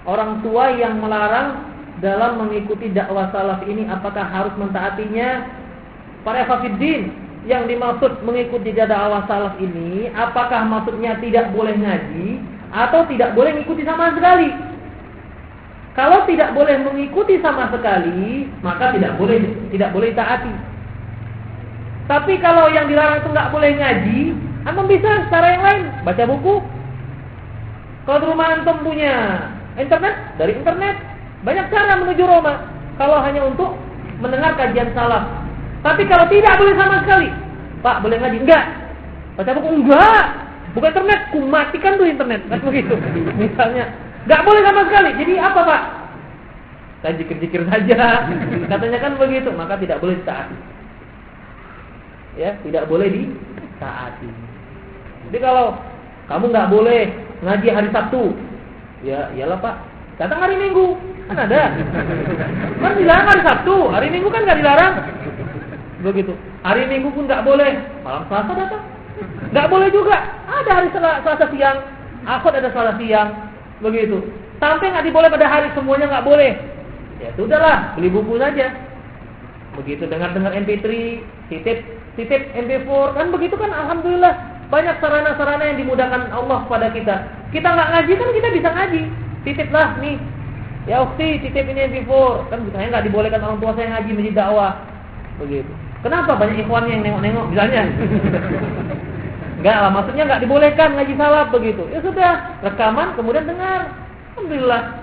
orang tua yang melarang dalam mengikuti dakwah salaf ini? Apakah harus mentaatinya? Para hafidin, yang dimaksud mengikuti dakwah salaf ini, apakah maksudnya tidak boleh ngaji atau tidak boleh mengikuti sama sekali? Kalau tidak boleh mengikuti sama sekali, maka tidak boleh taati. Tapi kalau yang dilarang itu nggak boleh ngaji, antum bisa cara yang lain, baca buku. Kalau di rumah antum punya internet, dari internet banyak cara menuju Roma. Kalau hanya untuk mendengar kajian salaf. Tapi kalau tidak boleh sama sekali, Pak boleh ngaji? Enggak. Baca buku? Enggak. Buka internet, matikan tuh internet, kan begitu. Misalnya, nggak boleh sama sekali. Jadi apa Pak? Saya zikir-zikir saja. Katanya kan begitu, maka tidak boleh ditaati. Ya, tidak boleh ditaati. Jadi kalau kamu nggak boleh ngaji hari Sabtu, ya iyalah Pak. Datang hari Minggu, kan ada. Kan dilarang hari Sabtu, hari Minggu kan nggak dilarang. Begitu. Hari Minggu pun nggak boleh, malam Selasa datang. Nggak boleh juga. Ada hari Selasa siang, akhwat ada Selasa siang, begitu. Sampai nggak diboleh pada hari semuanya nggak boleh. Ya sudahlah, beli buku saja. Begitu, dengar MP3, titip MP4, kan begitu kan? Alhamdulillah banyak sarana-sarana yang dimudahkan Allah kepada kita. Kita nggak ngaji kan kita bisa ngaji. Titiplah nih, ya ukti, titip ini MP4. Kan saya nggak dibolehkan orang tua saya ngaji menjadi dakwah. Begitu. Kenapa banyak ikhwannya yang nengok-nengok misalnya? Enggak lah, maksudnya enggak dibolehkan ngaji salaf begitu. Ya sudah, rekaman kemudian dengar. Alhamdulillah.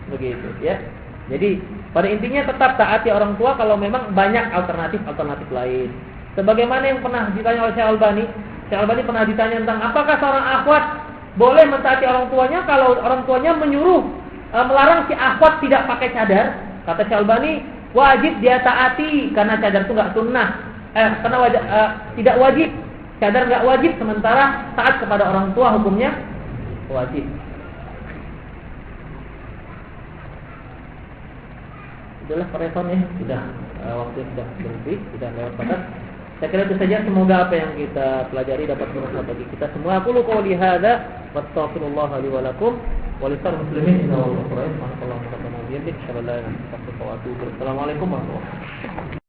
Begitu ya. Jadi pada intinya tetap taati orang tua kalau memang banyak alternatif lain. Sebagaimana yang pernah ditanya oleh Syekh Albani. Syekh Albani pernah ditanya tentang apakah seorang akhwat boleh mentaati orang tuanya kalau orang tuanya menyuruh melarang si akhwat tidak pakai cadar. Kata Syekh Albani, wajib dia taati karena cadar itu enggak sunnah. Karena tidak wajib. Cadar enggak wajib, sementara taat kepada orang tua hukumnya wajib. Itulah peresonnya, sudah waktu sudah berhenti, sudah lewat batas. Saya kira itu saja, semoga apa yang kita pelajari dapat bermanfaat bagi kita semua. Aku qouli hadza wa astaghfirullah li wa lakum wa lisal muslimin innahu ghafurur rahim. Assalamualaikum warahmatullahi wabarakatuh. Assalamualaikum warahmatullahi wabarakatuh.